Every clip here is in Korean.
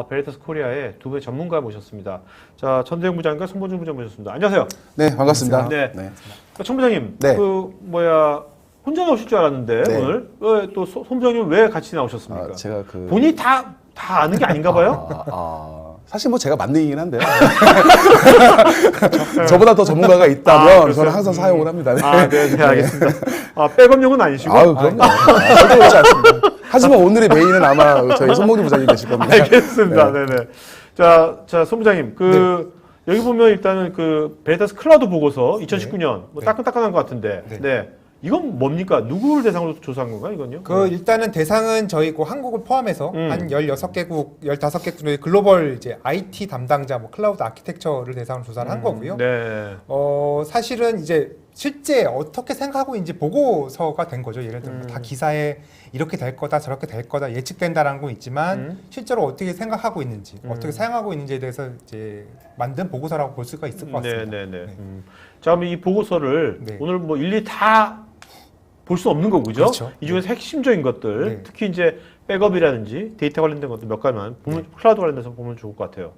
베리타스 코리아의 두 분의 전문가 모셨습니다. 자, 전대영 부장과 손보준 부장 모셨습니다. 안녕하세요. 네, 반갑습니다. 네. 네. 천 부장님, 네. 혼자 나오실 줄 알았는데, 네. 오늘, 또 손 부장님 왜 같이 나오셨습니까? 제가 본인이 다 아는 게 아닌가 봐요? 사실 뭐 제가 만능이긴 한데요. 저보다 더 전문가가 있다면 저는 항상 사용을 합니다. 네, 알겠습니다. 백업용은 아니시고? 그럼요. 절대 그렇지 않습니다. 하지만 오늘의 메인은 아마 저희 손봉준 부장님 되실 겁니다. 알겠습니다. 네네. 자, 손 부장님, 여기 보면 일단은 베리타스 클라우드 보고서 2019년, 따끈따끈한 것 같은데, 네. 이건 뭡니까? 누구를 대상으로 조사한 건가요, 이건요? 일단은 대상은 저희 한국을 포함해서 한 16개국, 15개국의 글로벌 이제 IT 담당자, 클라우드 아키텍처를 대상으로 조사를 한 거고요. 네. 사실은 이제 실제 어떻게 생각하고 있는지 보고서가 된 거죠. 예를 들면 다 기사에 이렇게 될 거다, 저렇게 될 거다, 예측된다라는 건 있지만 실제로 어떻게 생각하고 있는지, 어떻게 사용하고 있는지에 대해서 이제 만든 보고서라고 볼 수가 있을 것 같습니다. 네. 자, 그럼 이 보고서를 오늘 뭐 일일이 다 볼 수 없는 거고죠. 그렇죠. 이 중에서 핵심적인 것들, 특히 이제 백업이라든지 데이터 관련된 것들 몇 가지만 보면, 클라우드 관련돼서 보면 좋을 것 같아요.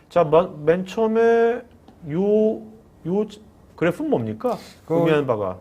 자, 맨 처음에 요 그래프는 뭡니까? 의미하는 바가.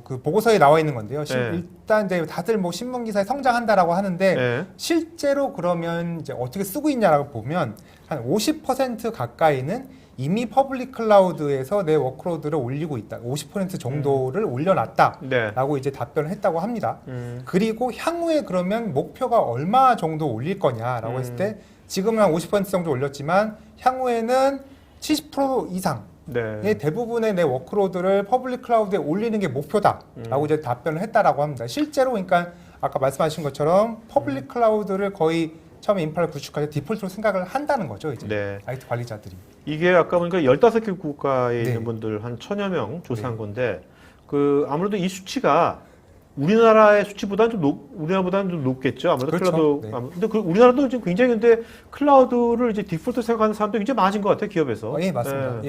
그 보고서에 나와 있는 건데요. 네. 일단 이제 다들 신문 기사에 성장한다라고 하는데 실제로 그러면 이제 어떻게 쓰고 있냐라고 보면 한 50% 가까이는 이미 퍼블릭 클라우드에서 내 워크로드를 올리고 있다. 50% 정도를 올려놨다라고 이제 답변을 했다고 합니다. 그리고 향후에 그러면 목표가 얼마 정도 올릴 거냐라고 했을 때 지금은 한 50% 정도 올렸지만 향후에는 70% 이상 대부분의 내 워크로드를 퍼블릭 클라우드에 올리는 게 목표다라고 이제 답변을 했다라고 합니다. 실제로 그러니까 아까 말씀하신 것처럼 퍼블릭 클라우드를 거의 처음에 인프라를 구축할 때 디폴트로 생각을 한다는 거죠, 이제 IT 관리자들이. 이게 아까 보니까 15개 국가에 있는 분들 한 1000여 명 조사한 건데 아무래도 이 수치가 우리나라의 수치보다는 우리나라보다는 좀 높겠죠. 아무래도 그렇죠. 클라우드. 근데 우리나라도 지금 굉장히 근데 클라우드를 이제 디폴트 생각하는 사람도 굉장히 많아진 것 같아요, 기업에서. 예, 맞습니다.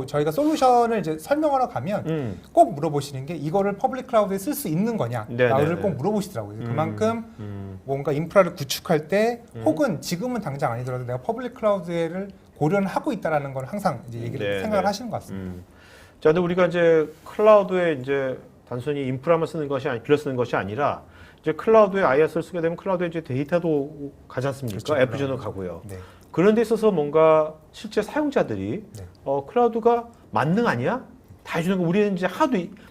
저희가 솔루션을 이제 설명하러 가면 꼭 물어보시는 게 이거를 퍼블릭 클라우드에 쓸 수 있는 거냐를 꼭 물어보시더라고요. 그만큼 뭔가 인프라를 구축할 때 혹은 지금은 당장 아니더라도 내가 퍼블릭 클라우드를 고려는 하고 있다라는 걸 항상 이제 얘기를 생각을 하시는 것 같습니다. 자, 근데 우리가 이제 클라우드에 이제 단순히 인프라만 쓰는 것이 빌려 쓰는 것이 아니라 이제 클라우드에 IaaS를 쓰게 되면 클라우드에 이제 데이터도 가지 않습니까? 그렇죠, 애플전도 가고요. 그런 데 있어서 뭔가 실제 사용자들이 클라우드가 만능 아니야? 다 해주는 거 우리는 이제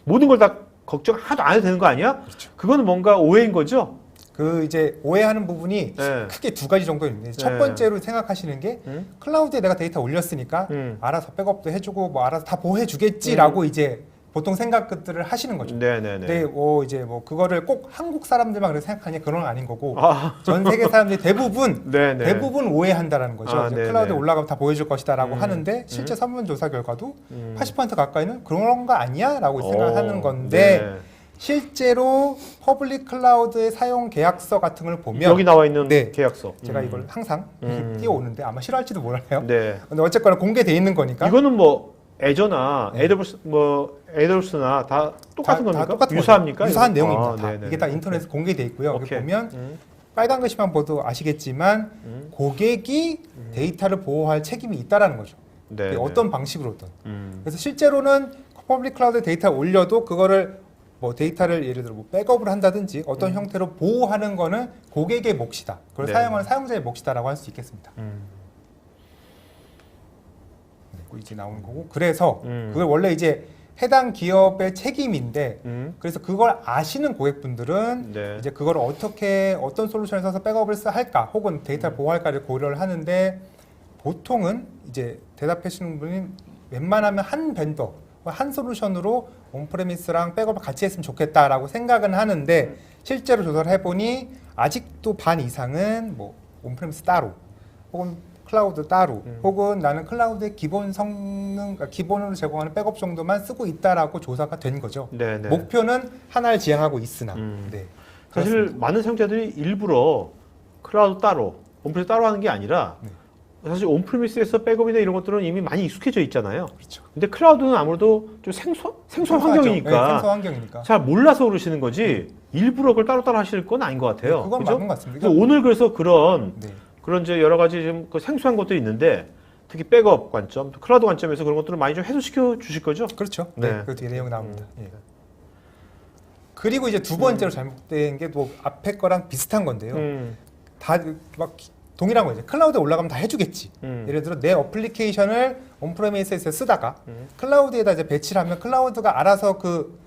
모든 걸 다 걱정 하도 안 해도 되는 거 아니야? 그렇죠. 그거는 뭔가 오해인 거죠? 이제 오해하는 부분이 크게 두 가지 정도 있는데 첫 번째로 생각하시는 게 클라우드에 내가 데이터 올렸으니까 알아서 백업도 해주고 알아서 다 보호해주겠지라고 이제 보통 생각들을 하시는 거죠. 근데 그거를 꼭 한국 사람들만 그렇게 생각하냐 그런 건 아닌 거고 전 세계 사람들이 대부분 오해한다라는 거죠. 클라우드에 올라가면 다 보여줄 것이다라고 하는데 실제 설문조사 결과도 80% 가까이는 그런 거 아니야라고 생각하는 건데 실제로 퍼블릭 클라우드의 사용 계약서 같은 걸 보면 여기 나와 있는 계약서. 제가 이걸 항상 띄워오는데 아마 싫어할지도 몰라요. 근데 어쨌거나 공개돼 있는 거니까. 이거는 애저나 AWS나 다 똑같은 겁니까? 똑같은 유사합니까? 유사한 내용입니다. 이게 다 인터넷에 공개돼 있고요. 여기 보면 빨간 글씨만 봐도 아시겠지만 고객이 데이터를 보호할 책임이 있다라는 거죠. 어떤 방식으로든. 그래서 실제로는 퍼블릭 클라우드에 데이터를 올려도 그거를 데이터를 예를 들어 백업을 한다든지 어떤 형태로 보호하는 거는 고객의 몫이다. 그걸 사용하는 사용자의 몫이다라고 할 수 있겠습니다. 이제 나오는 거고 그래서 그걸 원래 이제 해당 기업의 책임인데 그래서 그걸 아시는 고객분들은 이제 그걸 어떤 솔루션을 써서 백업을 할까 혹은 데이터를 보호할까를 고려를 하는데 보통은 이제 대답하시는 분이 웬만하면 한 벤더 한 솔루션으로 온프레미스랑 백업을 같이 했으면 좋겠다라고 생각은 하는데 실제로 조사를 해보니 아직도 반 이상은 온프레미스 따로 혹은 클라우드 따로 혹은 나는 클라우드의 기본 성능, 기본으로 제공하는 백업 정도만 쓰고 있다라고 조사가 된 거죠. 목표는 하나를 지향하고 있으나. 사실 그렇습니다. 많은 사용자들이 일부러 클라우드 따로, 온프레미스 따로 하는 게 아니라 사실 온프리미스에서 백업이나 이런 것들은 이미 많이 익숙해져 있잖아요. 그렇죠. 근데 클라우드는 아무래도 좀 생소한 환경이니까, 생소한 환경이니까 잘 몰라서 그러시는 거지 일부러 그걸 따로따로 하실 건 아닌 것 같아요. 그건 그죠? 맞는 것 같습니다. 오늘 그래서 그런 그런 이제 여러 가지 좀 그 생소한 것들이 있는데 특히 백업 관점, 또 클라우드 관점에서 그런 것들을 많이 좀 해소시켜 주실 거죠? 그렇죠. 네. 네, 그 뒤에 내용 나옵니다. 예. 그리고 이제 두 번째로 잘못된 게 뭐 앞에 거랑 비슷한 건데요. 다 막 동일한 거죠. 클라우드에 올라가면 다 해주겠지. 예를 들어 내 어플리케이션을 온프레미스에서 쓰다가 클라우드에다 이제 배치를 하면 클라우드가 알아서 그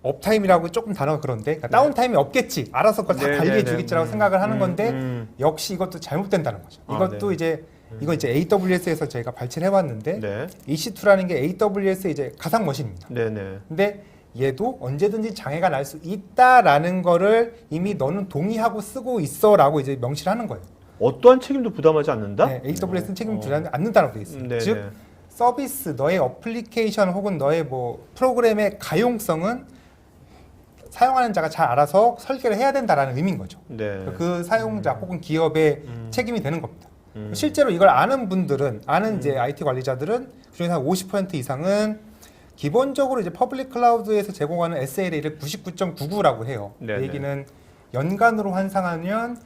업타임이라고 조금 단어가 그런데 그러니까 다운타임이 없겠지. 알아서 그걸 다 네, 관리해 네, 네. 주겠지라고 생각을 하는 건데 역시 이것도 잘못된다는 거죠. 아, 이것도 네. 이건 이제 AWS에서 저희가 발췌를 해왔는데 네. EC2라는 게 AWS의 이제 가상 머신입니다. 네네. 근데 얘도 언제든지 장애가 날 수 있다라는 거를 이미 너는 동의하고 쓰고 있어라고 이제 명시를 하는 거예요. 어떠한 책임도 부담하지 않는다? 네, AWS는 책임을 부담하지 않는다고 되어 있어요. 네네. 즉 서비스 너의 어플리케이션 혹은 너의 뭐 프로그램의 가용성은 사용하는 자가 잘 알아서 설계를 해야 된다라는 의미인 거죠. 네. 그 사용자 혹은 기업의 책임이 되는 겁니다. 실제로 이걸 아는 분들은 이제 IT 관리자들은 그중에서 한 50% 이상은 기본적으로 이제 퍼블릭 클라우드에서 제공하는 SLA를 99.99라고 해요. 네네. 그 얘기는 연간으로 환산하면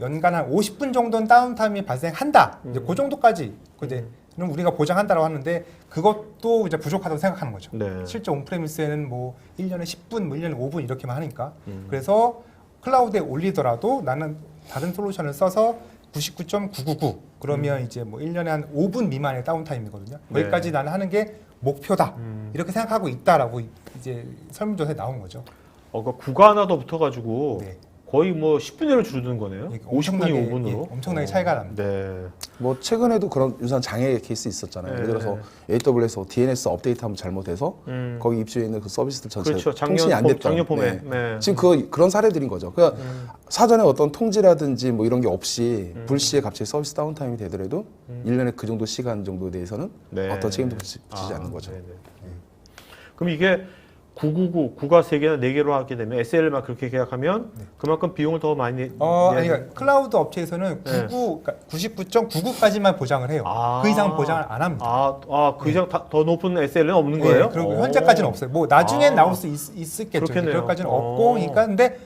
연간 한 50분 정도는 다운타임이 발생한다. 이제 그 정도까지 이제 우리가 보장한다고 하는데 그것도 이제 부족하다고 생각하는 거죠. 네. 실제 온프레미스에는 뭐 1년에 10분, 뭐 1년에 5분 이렇게만 하니까. 그래서 클라우드에 올리더라도 나는 다른 솔루션을 써서 99.999 그러면 이제 뭐 1년에 한 5분 미만의 다운타임이거든요. 네. 거기까지 나는 하는 게 목표다. 이렇게 생각하고 있다라고 이제 설문조사에 나온 거죠. 그 구가 하나 더 붙어가지고 네. 거의 뭐 10분여를 줄어드는 거네요. 50분이 5분으로. 예, 엄청나게 차이가 납니다. 네. 뭐 최근에도 그런 유사한 장애 케이스 있었잖아요. 예를 들어서 AWS DNS 업데이트하면 잘못해서 거기 입주해 있는 그 서비스들 전체 그렇죠. 통신이 안 됐던. 작년 봄에. 네. 네. 지금 그런 사례들인 거죠. 그러니까 사전에 어떤 통지라든지 뭐 이런 게 없이 불시에 갑자기 서비스 다운타임이 되더라도 1년에 그 정도 시간 정도에 대해서는 네. 어떤 책임도 붙이지 않는 거죠. 네네. 그럼 이게 999, 9가 3개나 4개로 하게 되면 SL만 그렇게 계약하면 그만큼 비용을 더 많이 아니, 그러니까 클라우드 업체에서는 99.99까지만 보장을 해요. 그 이상은 보장을 안 합니다. 그 이상 더 높은 SL은 없는 네, 거예요? 그리고 현재까지는 없어요. 뭐 나중엔 나올 수 있겠죠. 그렇겠네요. 그것까지는 없고, 그러니까 근데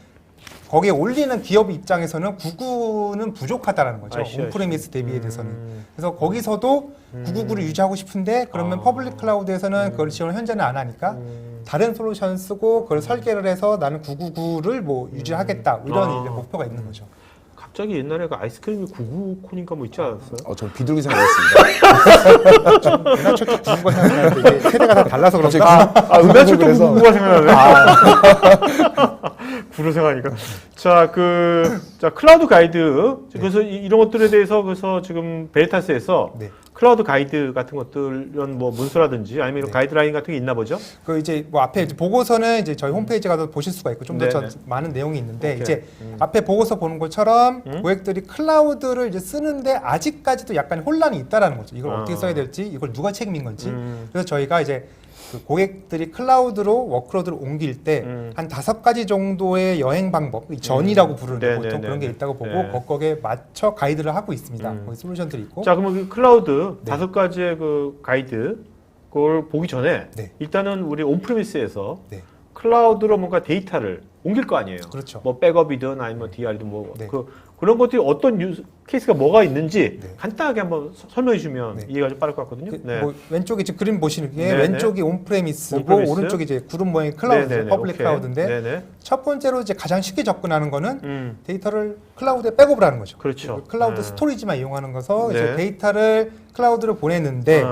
거기에 올리는 기업 입장에서는 99는 부족하다라는 거죠. 온프레미스 대비에 대해서는. 그래서 거기서도 999를 유지하고 싶은데 그러면 퍼블릭 클라우드에서는 그걸 지원을 현재는 안 하니까 다른 솔루션 쓰고 그걸 설계를 해서 나는 999를 뭐 유지하겠다 이런 이제 목표가 있는 거죠. 갑자기 옛날에 그 아이스크림이 99콘인가 뭐 있지 않았어요? 저는 비둘기 생각했습니다. 은하철도 999가 생각나는데 이게 세대가 다 달라서 그런가? 은하철도 그래서. 99가 생각나네. 구로 생각하니까. 자, 클라우드 가이드. 그래서 이런 것들에 대해서 그래서 지금 베리타스에서 네. 클라우드 가이드 같은 것들, 이런 뭐 문서라든지 아니면 이런 가이드라인 같은 게 있나 보죠? 그 이제 뭐 앞에 이제 보고서는 이제 저희 홈페이지 가서 보실 수가 있고 좀 더 네네. 많은 내용이 있는데 오케이. 이제 앞에 보고서 보는 것처럼 고객들이 클라우드를 이제 쓰는데 아직까지도 약간 혼란이 있다라는 거죠. 이걸 어떻게 써야 될지, 이걸 누가 책임인 건지. 그래서 저희가 이제 그 고객들이 클라우드로 워크로드를 옮길 때 한 5가지 정도의 여행 방법, 전이라고 부르는데 보통 그런 게 있다고 보고 거기에 맞춰 가이드를 하고 있습니다. 거기 솔루션들이 있고. 자, 그러면 그 클라우드 네. 5가지의 그 가이드 그걸 보기 전에 네. 일단은 우리 온프리미스에서 네. 클라우드로 뭔가 데이터를 옮길 거 아니에요. 그렇죠. 뭐 백업이든 아니면 DR이든 뭐 네. 그런 것들이 어떤 케이스가 뭐가 있는지 네. 간단하게 한번 설명해 주면 네. 이해가 좀 빠를 것 같거든요. 네. 뭐 왼쪽에 지금 그림 보시는 게 네네. 왼쪽이 온프레미스고 온프레미스. 오른쪽이 이제 그룹 모양의 클라우드, 네네네. 퍼블릭 오케이. 클라우드인데 네네. 첫 번째로 이제 가장 쉽게 접근하는 거는 데이터를 클라우드에 백업을 하는 거죠. 그렇죠. 클라우드 스토리지만 이용하는 거서 네. 이제 데이터를 클라우드로 보냈는데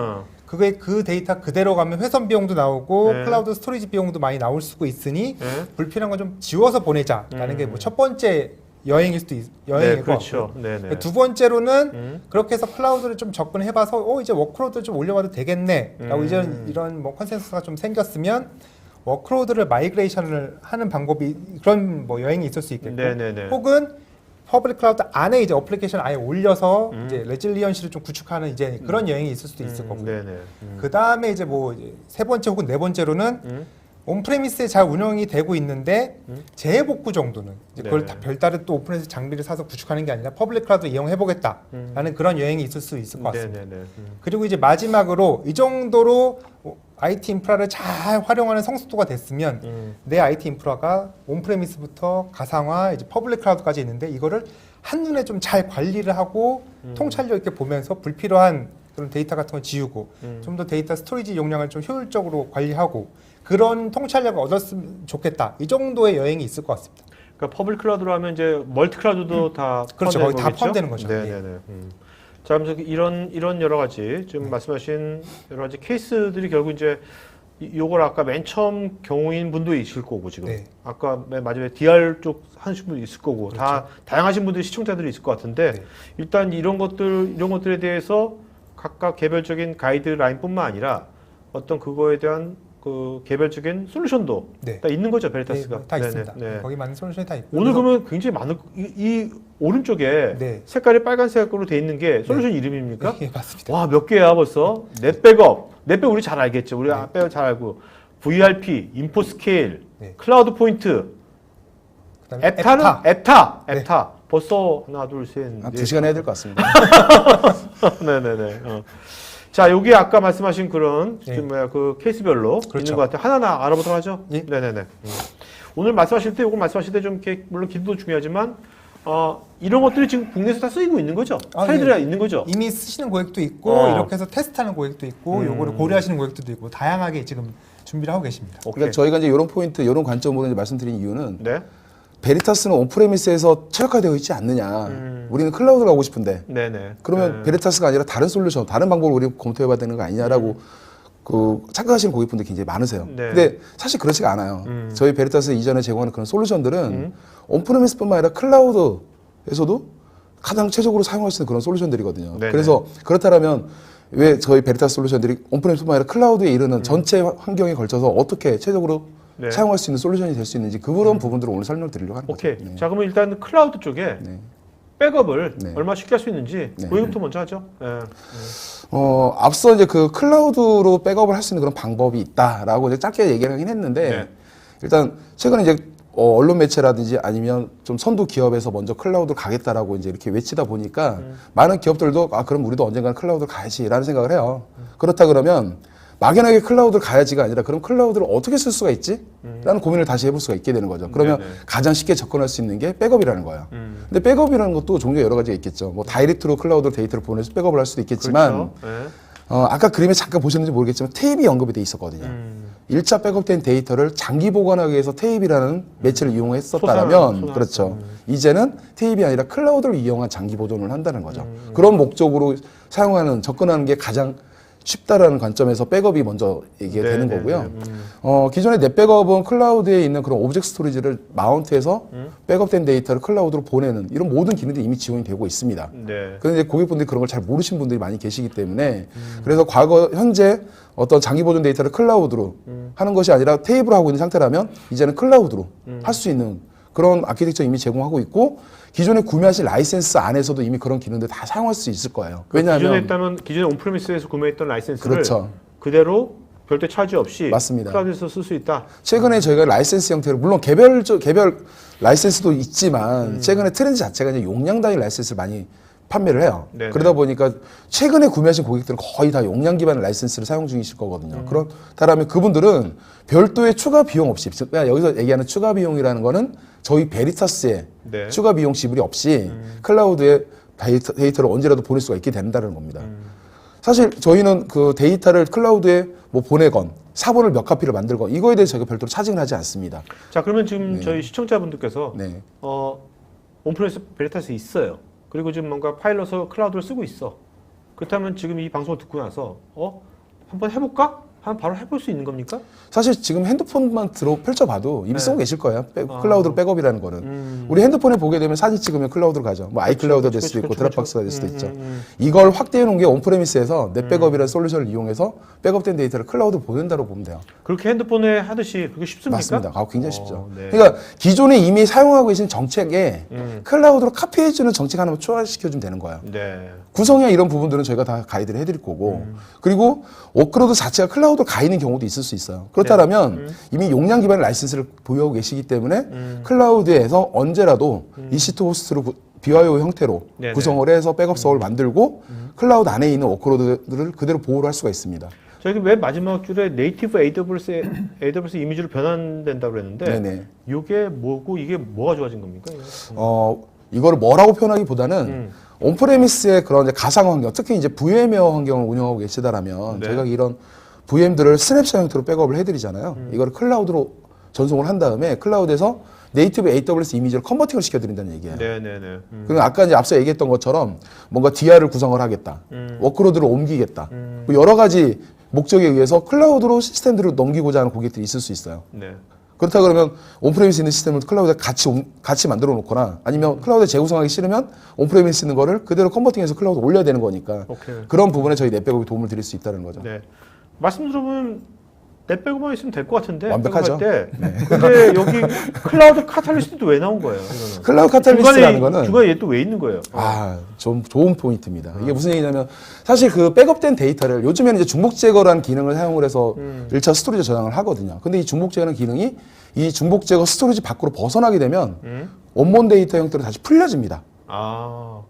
그게 그 데이터 그대로 가면 회선 비용도 나오고 네. 클라우드 스토리지 비용도 많이 나올 수가 있으니 네. 불필요한 건 좀 지워서 보내자라는 게 뭐 첫 번째 여행일 수도 여행이고 네, 그렇죠. 네네. 두 번째로는 그렇게 해서 클라우드를 좀 접근해봐서 이제 워크로드 좀 올려봐도 되겠네라고 이런 뭐 컨센서스가 좀 생겼으면 워크로드를 마이그레이션을 하는 방법이 그런 뭐 여행이 있을 수 있겠고 네네네. 혹은 퍼블릭 클라우드 안에 이제 어플리케이션 아예 올려서 이제 레질리언시를 좀 구축하는 이제 그런 여행이 있을 수도 있을 거고요. 네네. 그 다음에 이제 뭐 세 번째 혹은 네 번째로는 온프레미스에 잘 운영이 되고 있는데 재복구 정도는 이제 그걸 네. 다 별다른 또 오픈해서 장비를 사서 구축하는 게 아니라 퍼블릭 클라우드 이용해보겠다라는 그런 여행이 있을 수 있을 것 같습니다. 네네네. 그리고 이제 마지막으로 이 정도로 IT 인프라를 잘 활용하는 성숙도가 됐으면 내 IT 인프라가 온프레미스부터 가상화, 이제 퍼블릭 클라우드까지 있는데 이거를 한눈에 좀 잘 관리를 하고 통찰력 있게 보면서 불필요한 그런 데이터 같은 걸 지우고 좀 더 데이터 스토리지 용량을 좀 효율적으로 관리하고 그런 통찰력을 얻었으면 좋겠다. 이 정도의 여행이 있을 것 같습니다. 그러니까 퍼블릭 클라우드로 하면 이제 멀티 클라우드도 다 그렇죠. 포함되는 거기 다 거겠죠? 포함되는 거죠. 네네네. 자, 그래서 이런 여러 가지 지금 말씀하신 여러 가지 케이스들이 결국 이제 요걸 아까 맨 처음 경우인 분도 있을 거고 지금 네. 아까 맨 마지막에 DR 쪽 하신 분도 있을 거고 그렇죠. 다 다양하신 분들이 시청자들이 있을 것 같은데 네. 일단 이런 것들에 대해서 각각 개별적인 가이드라인뿐만 아니라 어떤 그거에 대한 그 개별적인 솔루션도 네. 다 있는 거죠 베리타스가. 네, 다 네네, 있습니다. 네. 거기 많은 솔루션이 다 있고. 오늘 그래서 그러면 굉장히 많은 이 오른쪽에 네. 색깔이 빨간색으로 돼 있는 게 솔루션 이름입니까? 예, 맞습니다. 와, 몇 개야 벌써? 넷백업. 넷백 우리 잘 알겠죠. 우리 백업 잘 알고. VRP, 인포스케일, 네. 클라우드 포인트, 그다음에 앱타는 앱타. 벌써 하나, 둘, 셋, 한 넷. 2시간 해야 될 것 같습니다. 네네네. 자, 여기 아까 말씀하신 그런 네. 그 케이스별로 그렇죠. 있는 것 같아요. 하나하나 알아보도록 하죠. 예. 네네네. 오늘 말씀하실 때, 요거 말씀하실 때 좀 이렇게 물론 기도도 중요하지만 이런 것들이 지금 국내에서 다 쓰이고 있는 거죠. 사례들이 네. 있는 거죠. 이미 쓰시는 고객도 있고 이렇게 해서 테스트하는 고객도 있고 음. 요거를 고려하시는 고객들도 있고 다양하게 지금 준비를 하고 계십니다. 오케이. 그러니까 저희가 이제 이런 포인트, 이런 관점으로 이제 말씀드린 이유는 네. 베리타스는 온프레미스에서 최적화되어 있지 않느냐. 우리는 클라우드 가고 싶은데 네네. 그러면 베리타스가 아니라 다른 솔루션, 다른 방법을 우리 검토해봐야 되는 거 아니냐라고 그 착각하시는 고객분들 굉장히 많으세요. 네. 근데 사실 그렇지가 않아요. 저희 베리타스 이전에 제공하는 그런 솔루션들은 온프레미스뿐만 아니라 클라우드에서도 가장 최적으로 사용할 수 있는 그런 솔루션들이거든요. 네네. 그래서 그렇다면 왜 저희 베리타스 솔루션들이 온프레미스뿐만 아니라 클라우드에 이르는 전체 환경에 걸쳐서 어떻게 최적으로 네. 사용할 수 있는 솔루션이 될 수 있는지 그런 부분들을 오늘 설명드리려고 하는 오케이. 거죠. 네. 자, 그러면 일단 클라우드 쪽에 네. 백업을 네. 얼마나 쉽게 할 수 있는지 네. 고객부터 먼저 하죠. 네. 앞서 이제 그 클라우드로 백업을 할 수 있는 그런 방법이 있다라고 이제 짧게 얘기를 하긴 했는데 네. 일단 최근에 이제 언론 매체라든지 아니면 좀 선두 기업에서 먼저 클라우드로 가겠다라고 이제 이렇게 외치다 보니까 많은 기업들도 그럼 우리도 언젠가는 클라우드로 가야지라는 생각을 해요. 그렇다 그러면 막연하게 클라우드를 가야지가 아니라 그럼 클라우드를 어떻게 쓸 수가 있지? 라는 고민을 다시 해볼 수가 있게 되는 거죠. 그러면 네네. 가장 쉽게 접근할 수 있는 게 백업이라는 거예요. 근데 백업이라는 것도 종류가 여러 가지가 있겠죠. 뭐 다이렉트로 클라우드로 데이터를 보내서 백업을 할 수도 있겠지만 그렇죠. 네. 아까 그림에 잠깐 보셨는지 모르겠지만 테이프이 언급이 돼 있었거든요. 1차 백업된 데이터를 장기 보관하기 위해서 테이프라는 매체를 이용했었다면 소산. 그렇죠. 이제는 테이프이 아니라 클라우드를 이용한 장기 보존을 한다는 거죠. 그런 목적으로 사용하는 접근하는 게 가장 쉽다라는 관점에서 백업이 먼저 얘기가 네, 되는 네, 거고요. 네. 기존의 넷백업은 클라우드에 있는 그런 오브젝트 스토리지를 마운트해서 백업된 데이터를 클라우드로 보내는 이런 모든 기능들이 이미 지원이 되고 있습니다. 네. 그런데 고객분들이 그런 걸 잘 모르시는 분들이 많이 계시기 때문에 그래서 현재 어떤 장기 보존 데이터를 클라우드로 하는 것이 아니라 테이블로 하고 있는 상태라면 이제는 클라우드로 할 수 있는 그런 아키텍처 이미 제공하고 있고 기존에 구매하신 라이센스 안에서도 이미 그런 기능들 다 사용할 수 있을 거예요. 왜냐하면 기존에 온프레미스에서 구매했던 라이센스를 그렇죠. 그대로 별도 차지 없이 맞습니다. 클라우드에서 쓸 수 있다. 최근에 저희가 라이센스 형태로 물론 개별 라이센스도 있지만 최근에 트렌드 자체가 이제 용량 단위 라이센스를 많이 판매를 해요. 네네. 그러다 보니까 최근에 구매하신 고객들은 거의 다 용량 기반의 라이센스를 사용 중이실 거거든요. 그렇다면 그분들은 별도의 추가 비용 없이, 그러니까 여기서 얘기하는 추가 비용이라는 거는 저희 베리타스의 네. 추가 비용 지불이 없이 클라우드에 데이터를 언제라도 보낼 수가 있게 된다는 겁니다. 사실 저희는 그 데이터를 클라우드에 뭐 보내건 사본을 몇 카피를 만들건 이거에 대해서 저희가 별도로 차징을 하지 않습니다. 자, 그러면 지금 저희 시청자분들께서 네. 온프레미스 베리타스에 있어요. 그리고 지금 뭔가 파일럿을 클라우드를 쓰고 있어. 그렇다면 지금 이 방송을 듣고 나서 한번 해볼까? 하면 바로 해볼 수 있는 겁니까? 사실 지금 핸드폰만 펼쳐봐도 이미 네. 쓰고 계실 거예요. 클라우드로 백업이라는 거는. 우리 핸드폰에 보게 되면 사진 찍으면 클라우드로 가죠. 뭐 아이클라우드가 될 수도 있고 드랍박스가 될 수도 있죠. 이걸 확대해 놓은 게 온프레미스에서 넷백업이라는 솔루션을 이용해서 백업된 데이터를 클라우드로 보낸다고 보면 돼요. 그렇게 핸드폰에 하듯이 그게 쉽습니까? 맞습니다. 굉장히 쉽죠. 네. 그러니까 기존에 이미 사용하고 계신 정책에 클라우드로 카피해주는 정책 하나만 추가시켜주면 되는 거예요. 네. 구성이나 이런 부분들은 저희가 다 가이드를 해드릴 거고 그리고 워크로드 자체가 클라우드로 가 있는 경우도 있을 수 있어요. 그렇다면 이미 용량 기반의 라이센스를 보유하고 계시기 때문에 클라우드에서 언제라도 EC2 호스트로 BYO 형태로 네네. 구성을 해서 백업 서버를 만들고 클라우드 안에 있는 워크로드를 그대로 보호를 할 수가 있습니다. 저희 맨 마지막 줄에 네이티브 AWS 이미지로 변환된다고 그랬는데 네네. 이게 뭐고 이게 뭐가 좋아진 겁니까? 이걸 뭐라고 표현하기보다는 온프레미스의 그런 이제 가상 환경, 특히 이제 VM웨어 환경을 운영하고 계시다라면 네. 저희가 이런 VM들을 스냅샷 형태로 백업을 해드리잖아요. 이걸 클라우드로 전송을 한 다음에 클라우드에서 네이티브 AWS 이미지를 컨버팅을 시켜드린다는 얘기예요. 네네네. 그리고 아까 이제 앞서 얘기했던 것처럼 뭔가 DR을 구성을 하겠다, 워크로드를 옮기겠다, 뭐 여러 가지 목적에 의해서 클라우드로 시스템들을 넘기고자 하는 고객들이 있을 수 있어요. 네. 그렇다 그러면 온프레미스 있는 시스템을 클라우드에 같이 만들어 놓거나 아니면 클라우드에 재구성하기 싫으면 온프레미스 있는 거를 그대로 컨버팅해서 클라우드에 올려야 되는 거니까 오케이. 그런 부분에 저희 넷백업이 도움을 드릴 수 있다는 거죠. 네. 말씀 들어보면 넷백업만 있으면 될 것 같은데. 완벽하죠. 백업할 때. 근데 여기 클라우드 카탈리스트도 왜 나온 거예요? 이거는. 클라우드 카탈리스트라는 거는 중간에 얘 또 왜 있는 거예요? 좀 좋은 포인트입니다. 이게 무슨 얘기냐면 사실 그 백업된 데이터를 요즘에는 이제 중복 제거라는 기능을 사용을 해서 1차 스토리지 저장을 하거든요. 근데 이 중복 제거라는 기능이 이 중복 제거 스토리지 밖으로 벗어나게 되면 원본 데이터 형태로 다시 풀려집니다.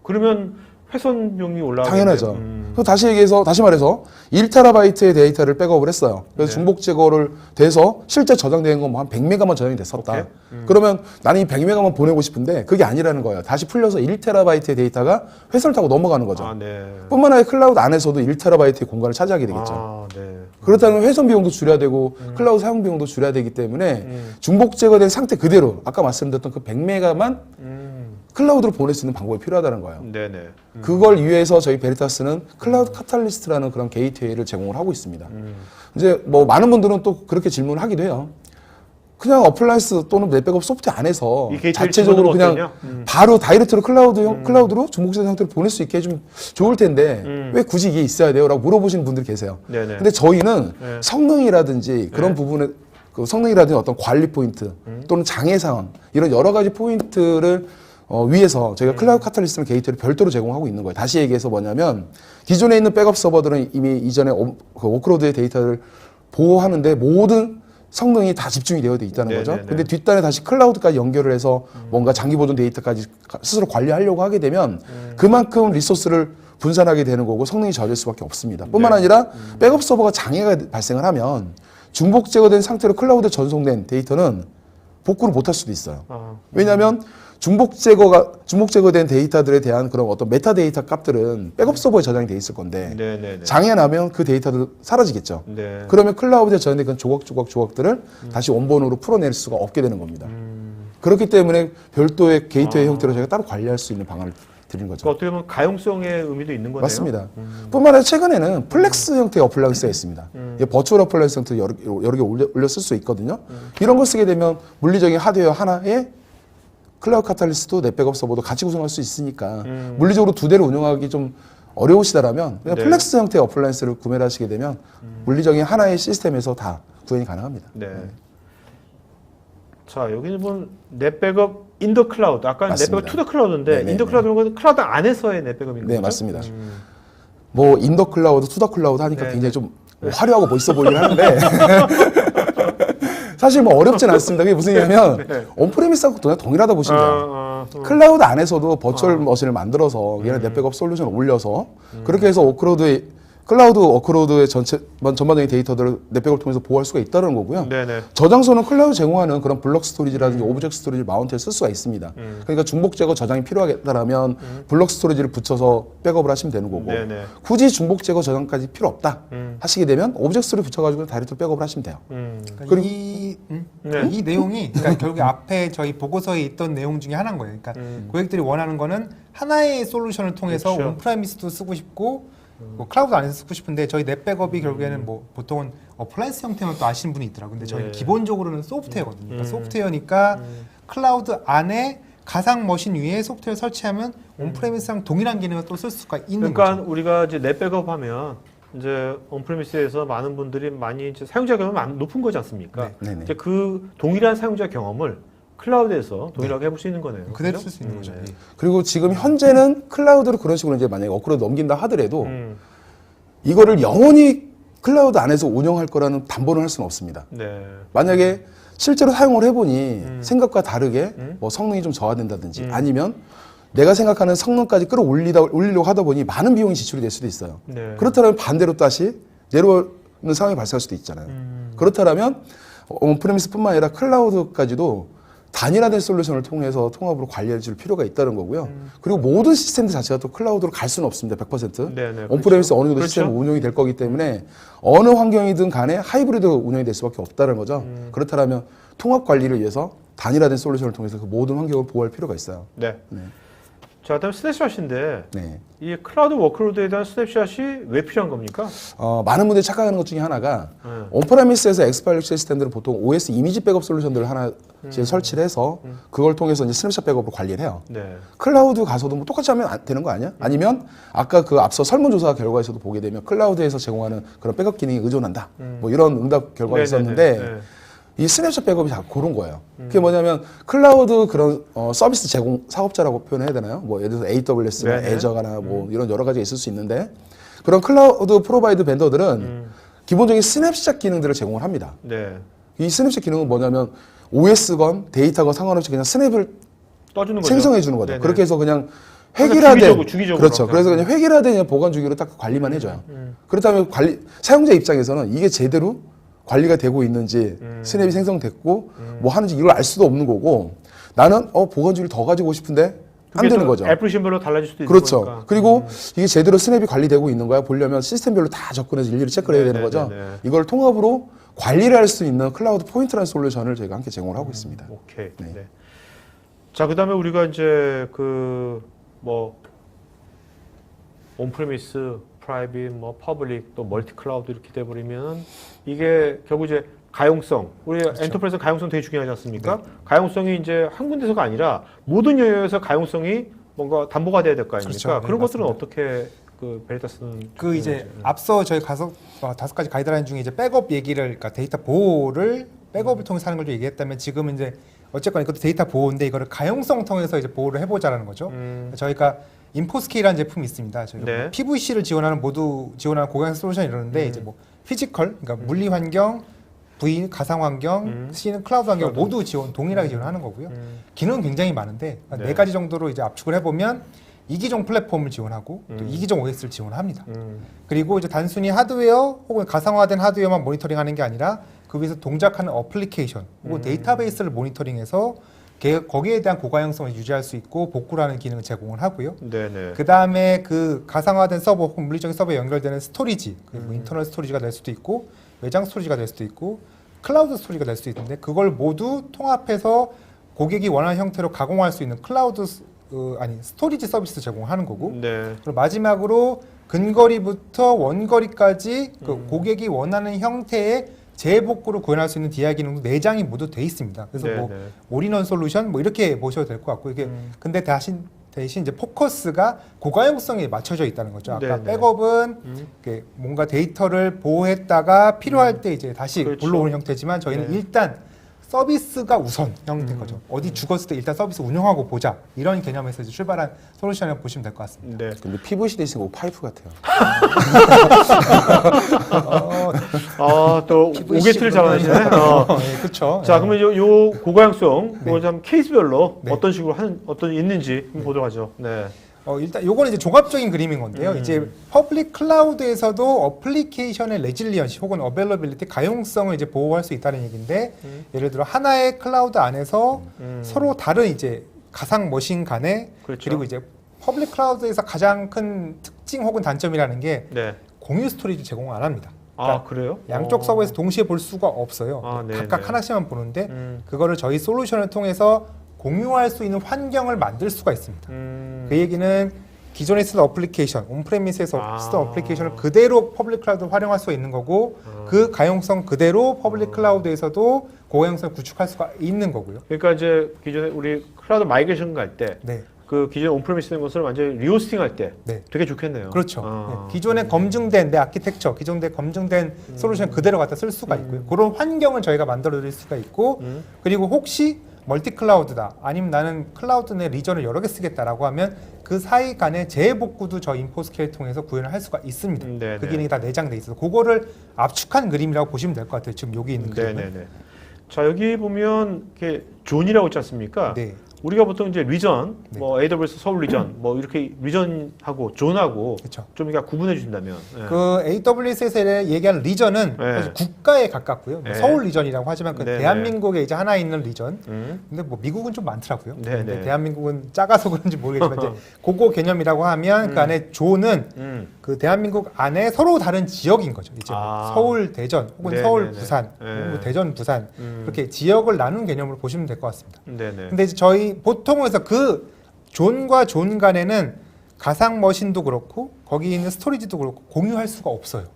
그러면 훼손비용이 올라가는데. 당연하죠. 그럼 다시 말해서 1TB의 데이터를 백업을 했어요. 그래서 네. 중복 제거를 돼서 실제 저장된 건 뭐 한 100메가만 저장이 됐었다. 그러면 나는 이 100메가만 보내고 싶은데 그게 아니라는 거예요. 다시 풀려서 1TB의 데이터가 회선을 타고 넘어가는 거죠. 네. 뿐만 아니라 클라우드 안에서도 1TB의 공간을 차지하게 되겠죠. 네. 그렇다면 회선 비용도 줄여야 되고 클라우드 사용 비용도 줄여야 되기 때문에 중복 제거된 상태 그대로 아까 말씀드렸던 그 100메가만 클라우드로 보낼 수 있는 방법이 필요하다는 거예요. 네네. 그걸 위해서 저희 베리타스는 클라우드 카탈리스트라는 그런 게이트웨이를 제공을 하고 있습니다. 이제 뭐 많은 분들은 또 그렇게 질문을 하기도 해요. 그냥 어플라이언스 또는 넷백업 소프트웨어 안에서 이 게이트웨이 자체적으로 그냥 어떠냐? 바로 다이렉트로 클라우드로 중복제된 형태로 보낼 수 있게 해주면 좋을 텐데 왜 굳이 이게 있어야 돼요? 라고 물어보시는 분들이 계세요. 네네. 근데 저희는 네. 성능이라든지 그런 부분에 그 성능이라든지 어떤 관리 포인트 또는 장애 상황 이런 여러 가지 포인트를 위해서 저희가 클라우드 카탈리스트 게이트를 별도로 제공하고 있는 거예요. 다시 얘기해서 뭐냐면 기존에 있는 백업 서버들은 이미 이전에 그 워크로드의 데이터를 보호하는데 모든 성능이 다 집중이 되어 있다는 거죠. 네네네. 근데 뒷단에 다시 클라우드까지 연결을 해서 뭔가 장기 보존 데이터까지 스스로 관리하려고 하게 되면 그만큼 리소스를 분산하게 되는 거고 성능이 저하될 수밖에 없습니다. 뿐만 아니라 백업 서버가 장애가 발생을 하면 중복 제거된 상태로 클라우드에 전송된 데이터는 복구를 못할 수도 있어요. 왜냐하면 중복 제거된 데이터들에 대한 그런 어떤 메타데이터 값들은 백업 서버에 저장이 돼 있을 건데 네네네. 장애 나면 그 데이터도 사라지겠죠. 네. 그러면 클라우드에 저장된 그 조각들을 다시 원본으로 풀어낼 수가 없게 되는 겁니다. 그렇기 때문에 별도의 게이트웨이 형태로 저희가 따로 관리할 수 있는 방안을 드린 거죠. 그러니까 어떻게 보면 가용성의 의미도 있는 거네요. 맞습니다. 뿐만 아니라 최근에는 플렉스 형태의 어플라이언스가 있습니다. 버추얼 어플라이언스 형태 여러 개 올려 쓸 수 있거든요. 이런 걸 쓰게 되면 물리적인 하드웨어 하나에 클라우드 카탈리스트도 넷백업 서버도 같이 구성할 수 있으니까 물리적으로 두 대를 운영하기 좀 어려우시다라면 그냥 네. 플렉스 형태의 어플라이언스를 구매를 하시게 되면 물리적인 하나의 시스템에서 다 구현이 가능합니다. 네. 자, 여기는 보면 넷백업 인더 클라우드. 아까 맞습니다. 넷백업 투 더 클라우드인데 네네네. 인더 클라우드는 클라우드 안에서의 넷백업인 거죠? 네, 맞습니다. 뭐 인더 클라우드, 투 더 클라우드 하니까 네. 굉장히 좀 화려하고 멋있어 보이긴 하는데 사실 뭐 어렵진 않습니다. 그게 무슨 얘기냐면 네. 온프레미스하고 동일하다 보시면 돼요. 음. 클라우드 안에서도 버추얼 머신을 만들어서 얘네 넷백업 솔루션을 올려서 그렇게 해서 클라우드 워크로드의 전반적인 데이터들을 넷백업을 통해서 보호할 수가 있다는 거고요. 네네. 저장소는 클라우드 제공하는 그런 블록 스토리지라든지 오브젝트 스토리지 마운트에 쓸 수가 있습니다. 그러니까 중복 제거 저장이 필요하다라면 블록 스토리지를 붙여서 백업을 하시면 되는 거고 네네. 굳이 중복 제거 저장까지 필요 없다 하시게 되면 오브젝트 스토리 붙여가지고 다이렉트 백업을 하시면 돼요. 그러니까 네. 이 내용이 그러니까 결국 앞에 저희 보고서에 있던 내용 중에 하나인 거예요. 그러니까 고객들이 원하는 거는 하나의 솔루션을 통해서 그렇죠. 온프라미스도 쓰고 싶고 뭐 클라우드 안에서 쓰고 싶은데 저희 넷백업이 결국에는 뭐 보통은 어플라이언스 형태만 또 아시는 분이 있더라고요. 근데 저희는 네. 기본적으로는 소프트웨어거든요. 그러니까 소프트웨어니까 클라우드 안에 가상 머신 위에 소프트웨어 설치하면 온프레미스랑 동일한 기능을 또 쓸 수가 있는 그러니까 거죠. 우리가 이제 넷백업 하면 이제 온프레미스에서 많은 분들이 많이 이제 사용자 경험이 높은 거지 않습니까? 네. 네네. 이제 그 동일한 사용자 경험을 클라우드에서 동일하게 해볼 수 있는 거네요. 그대로 그죠? 쓸 수 있는 거죠. 네. 예. 그리고 지금 현재는 클라우드로 그런 식으로 이제 만약에 워크로드 넘긴다 하더라도 이거를 영원히 클라우드 안에서 운영할 거라는 담보는 할 수는 없습니다. 네. 만약에 실제로 사용을 해보니 생각과 다르게 뭐 성능이 좀 저하된다든지 아니면 내가 생각하는 성능까지 올리려고 하다 보니 많은 비용이 지출이 될 수도 있어요. 네. 그렇다면 반대로 다시 내려오는 상황이 발생할 수도 있잖아요. 그렇다면 온프레미스뿐만 아니라 클라우드까지도 단일화된 솔루션을 통해서 통합으로 관리해 줄 필요가 있다는 거고요. 그리고 모든 시스템 자체가 또 클라우드로 갈 수는 없습니다. 100%. 네네, 온프레미스 어느 정도 그렇죠. 시스템 운영이 될 거기 때문에 어느 환경이든 간에 하이브리드 운영이 될 수밖에 없다는 거죠. 그렇다면 통합 관리를 위해서 단일화된 솔루션을 통해서 그 모든 환경을 보호할 필요가 있어요. 네. 네. 자, 그다음 스냅샷인데 네. 이 클라우드 워크로드에 대한 스냅샷이 왜 필요한 겁니까? 많은 분들이 착각하는 것 중에 하나가 네. 온프레미스에서 엑스파일 시스템들은 보통 OS 이미지 백업 솔루션들을 하나 설치를 해서 그걸 통해서 이제 스냅샷 백업을 관리를 해요. 네. 클라우드 가서도 뭐 똑같이 하면 되는 거 아니야? 아니면 아까 그 앞서 설문조사 결과에서도 보게 되면 클라우드에서 제공하는 그런 백업 기능이 의존한다. 뭐 이런 응답 결과가 네네네. 있었는데 네. 이 스냅샷 백업이 다 그런 거예요. 그게 뭐냐면 클라우드 그런 서비스 제공 사업자라고 표현해야 되나요? 뭐 예를 들어서 AWS나 네네. 애저가나 뭐 이런 여러 가지가 있을 수 있는데 그런 클라우드 프로바이드 벤더들은 기본적인 스냅샷 기능들을 제공을 합니다. 네. 이 스냅샷 기능은 뭐냐면 OS건 데이터건 상관없이 그냥 스냅을 떠주는 거죠. 생성해 주는 거죠. 네네. 그렇게 해서 그냥 그러니까 획일화된 주기적으로 그렇죠. 항상. 그래서 그냥 획일화된 보관 주기로 딱 관리만 해줘요. 그렇다면 사용자 입장에서는 이게 제대로 관리가 되고 있는지 스냅이 생성됐고 뭐 하는지 이걸 알 수도 없는 거고 나는 보관 주기를 더 가지고 싶은데 안 되는 거죠. 애플리케이션별로 달라질 수도 있는 그렇죠. 거니까. 그리고 이게 제대로 스냅이 관리되고 있는 거야 보려면 시스템별로 다 접근해서 일일이 체크를 해야 되는 거죠. 네네네. 이걸 통합으로 관리를 할 수 있는 클라우드 포인트라는 솔루션을 저희가 함께 제공을 하고 있습니다. 오케이. 네. 네. 자, 그다음에 우리가 이제 그 뭐 온프레미스, 프라이빗, 뭐 퍼블릭, 또 멀티 클라우드 이렇게 돼 버리면 이게 결국 이제 가용성, 우리 엔터프라이즈 가용성 되게 중요하지 않습니까? 가용성이 이제 한 군데서가 아니라 모든 영역에서 가용성이 뭔가 담보가 돼야 될 거 아닙니까? 그렇죠. 네, 그런 것들은 맞습니다. 어떻게 그 베리타스는 그 이제 앞서 저희 다섯 가지 가이드라인 중에 이제 백업 얘기를 그러니까 데이터 보호를 백업을 통해서 하는 걸 좀 얘기했다면 지금은 이제 어쨌거나 이것도 데이터 보호인데 이거를 가용성 통해서 이제 보호를 해보자라는 거죠. 저희가 인포스케이라는 제품이 있습니다. 저희가 네. 뭐 PVC를 모두 지원하는 고객 솔루션 이러는데 이제 뭐 피지컬, 그러니까 물리 환경, V 가상 환경, C는 클라우드 환경 모두 동일하게 지원하는 거고요. 기능은 굉장히 많은데 네. 네 가지 정도로 이제 압축을 해보면 이기종 플랫폼을 지원하고 또 이기종 OS를 지원합니다. 그리고 이제 단순히 하드웨어 혹은 가상화된 하드웨어만 모니터링하는 게 아니라 그 위에서 동작하는 어플리케이션 혹은 데이터베이스를 모니터링해서 거기에 대한 고가형성을 유지할 수 있고 복구를 하는 기능을 제공을 하고요. 네네. 그 다음에 그 가상화된 서버 혹은 물리적인 서버에 연결되는 스토리지, 뭐 인터널 스토리지가 될 수도 있고 외장 스토리지가 될 수도 있고 클라우드 스토리지가 될 수도 있는데 그걸 모두 통합해서 고객이 원하는 형태로 가공할 수 있는 스토리지 서비스 제공하는 거고 네. 그리고 마지막으로 근거리부터 원거리까지 그 고객이 원하는 형태의 재복구를 구현할 수 있는 DI 기능도 4장이 모두 돼 있습니다. 그래서 뭐 네네. 올인원 솔루션 뭐 이렇게 보셔도 될 것 같고 이게 근데 대신 이제 포커스가 고가용성에 맞춰져 있다는 거죠. 아까 네네. 백업은 이렇게 뭔가 데이터를 보호했다가 필요할 때 이제 다시 그렇죠. 불러오는 형태지만 저희는 네. 일단 서비스가 우선 형태인 거죠. 어디 죽었을 때 일단 서비스 운영하고 보자. 이런 개념에서 이제 출발한 솔루션을 보시면 될 것 같습니다. 네. 근데 PVC 대신 파이프 같아요. 또 오게트를 잘하시네. 네, 그렇죠. 자, 그러면 요 고가용성, 네. 이거 참 케이스별로 네. 어떤 식으로 있는지 한번 보도록 하죠. 네. 일단 요거는 이제 종합적인 그림인 건데요. 이제 퍼블릭 클라우드에서도 어플리케이션의 레질리언시 혹은 어벨러빌리티 가용성을 이제 보호할 수 있다는 얘기인데 예를 들어 하나의 클라우드 안에서 서로 다른 이제 가상 머신 간에 그렇죠. 그리고 이제 퍼블릭 클라우드에서 가장 큰 특징 혹은 단점이라는 게 네. 공유 스토리지 제공 안 합니다. 아, 그래요? 양쪽 서버에서 동시에 볼 수가 없어요. 아, 네, 각각 네. 하나씩만 보는데 그거를 저희 솔루션을 통해서 공유할 수 있는 환경을 만들 수가 있습니다. 그 얘기는 기존에 쓰던 어플리케이션, 온프레미스에서 쓰던 어플리케이션을 그대로 퍼블릭 클라우드로 활용할 수가 있는 거고 그 가용성 그대로 퍼블릭 클라우드에서도 고가용성을 구축할 수가 있는 거고요. 그러니까 이제 기존에 우리 클라우드 마이그레이션 갈 때 네. 그 기존 온프레미스 된 것을 완전히 리호스팅 할 때 네. 되게 좋겠네요. 그렇죠. 아. 네. 기존에 검증된 내 아키텍처, 기존에 검증된 솔루션 그대로 갖다 쓸 수가 있고요. 그런 환경을 저희가 만들어 드릴 수가 있고 그리고 혹시 멀티 클라우드다 아니면 나는 클라우드 내 리전을 여러 개 쓰겠다라고 하면 그 사이 간의 재복구도 저희 인포스케일 통해서 구현을 할 수가 있습니다. 네네. 그 기능이 다 내장돼 있어서 그거를 압축한 그림이라고 보시면 될 것 같아요. 지금 여기 있는 그림은. 네네네. 자, 여기 보면 이렇게 존이라고 있지 않습니까? 네. 우리가 보통 이제 리전, 네. 뭐 AWS 서울 리전, 뭐 이렇게 리전하고 존하고 그렇죠. 좀 그러니까 구분해 주신다면. 예. 그 AWS에서 얘기하는 리전은 네. 사실 국가에 가깝고요. 뭐 네. 서울 리전이라고 하지만 그 네, 대한민국에 이제 하나 있는 리전. 음. 근데 뭐 미국은 좀 많더라고요. 네, 근데 네. 대한민국은 작아서 그런지 모르겠지만 이제 그거 개념이라고 하면 그 안에 존은 그 대한민국 안에 서로 다른 지역인 거죠. 이제 뭐 아. 서울 대전 혹은 네, 서울 네, 네. 부산, 네. 뭐 대전 부산 그렇게 지역을 나눈 개념으로 보시면 될 것 같습니다. 네네. 근데 이제 저희 보통은 그래서 그 존과 존 간에는 가상 머신도 그렇고 거기 있는 스토리지도 그렇고 공유할 수가 없어요.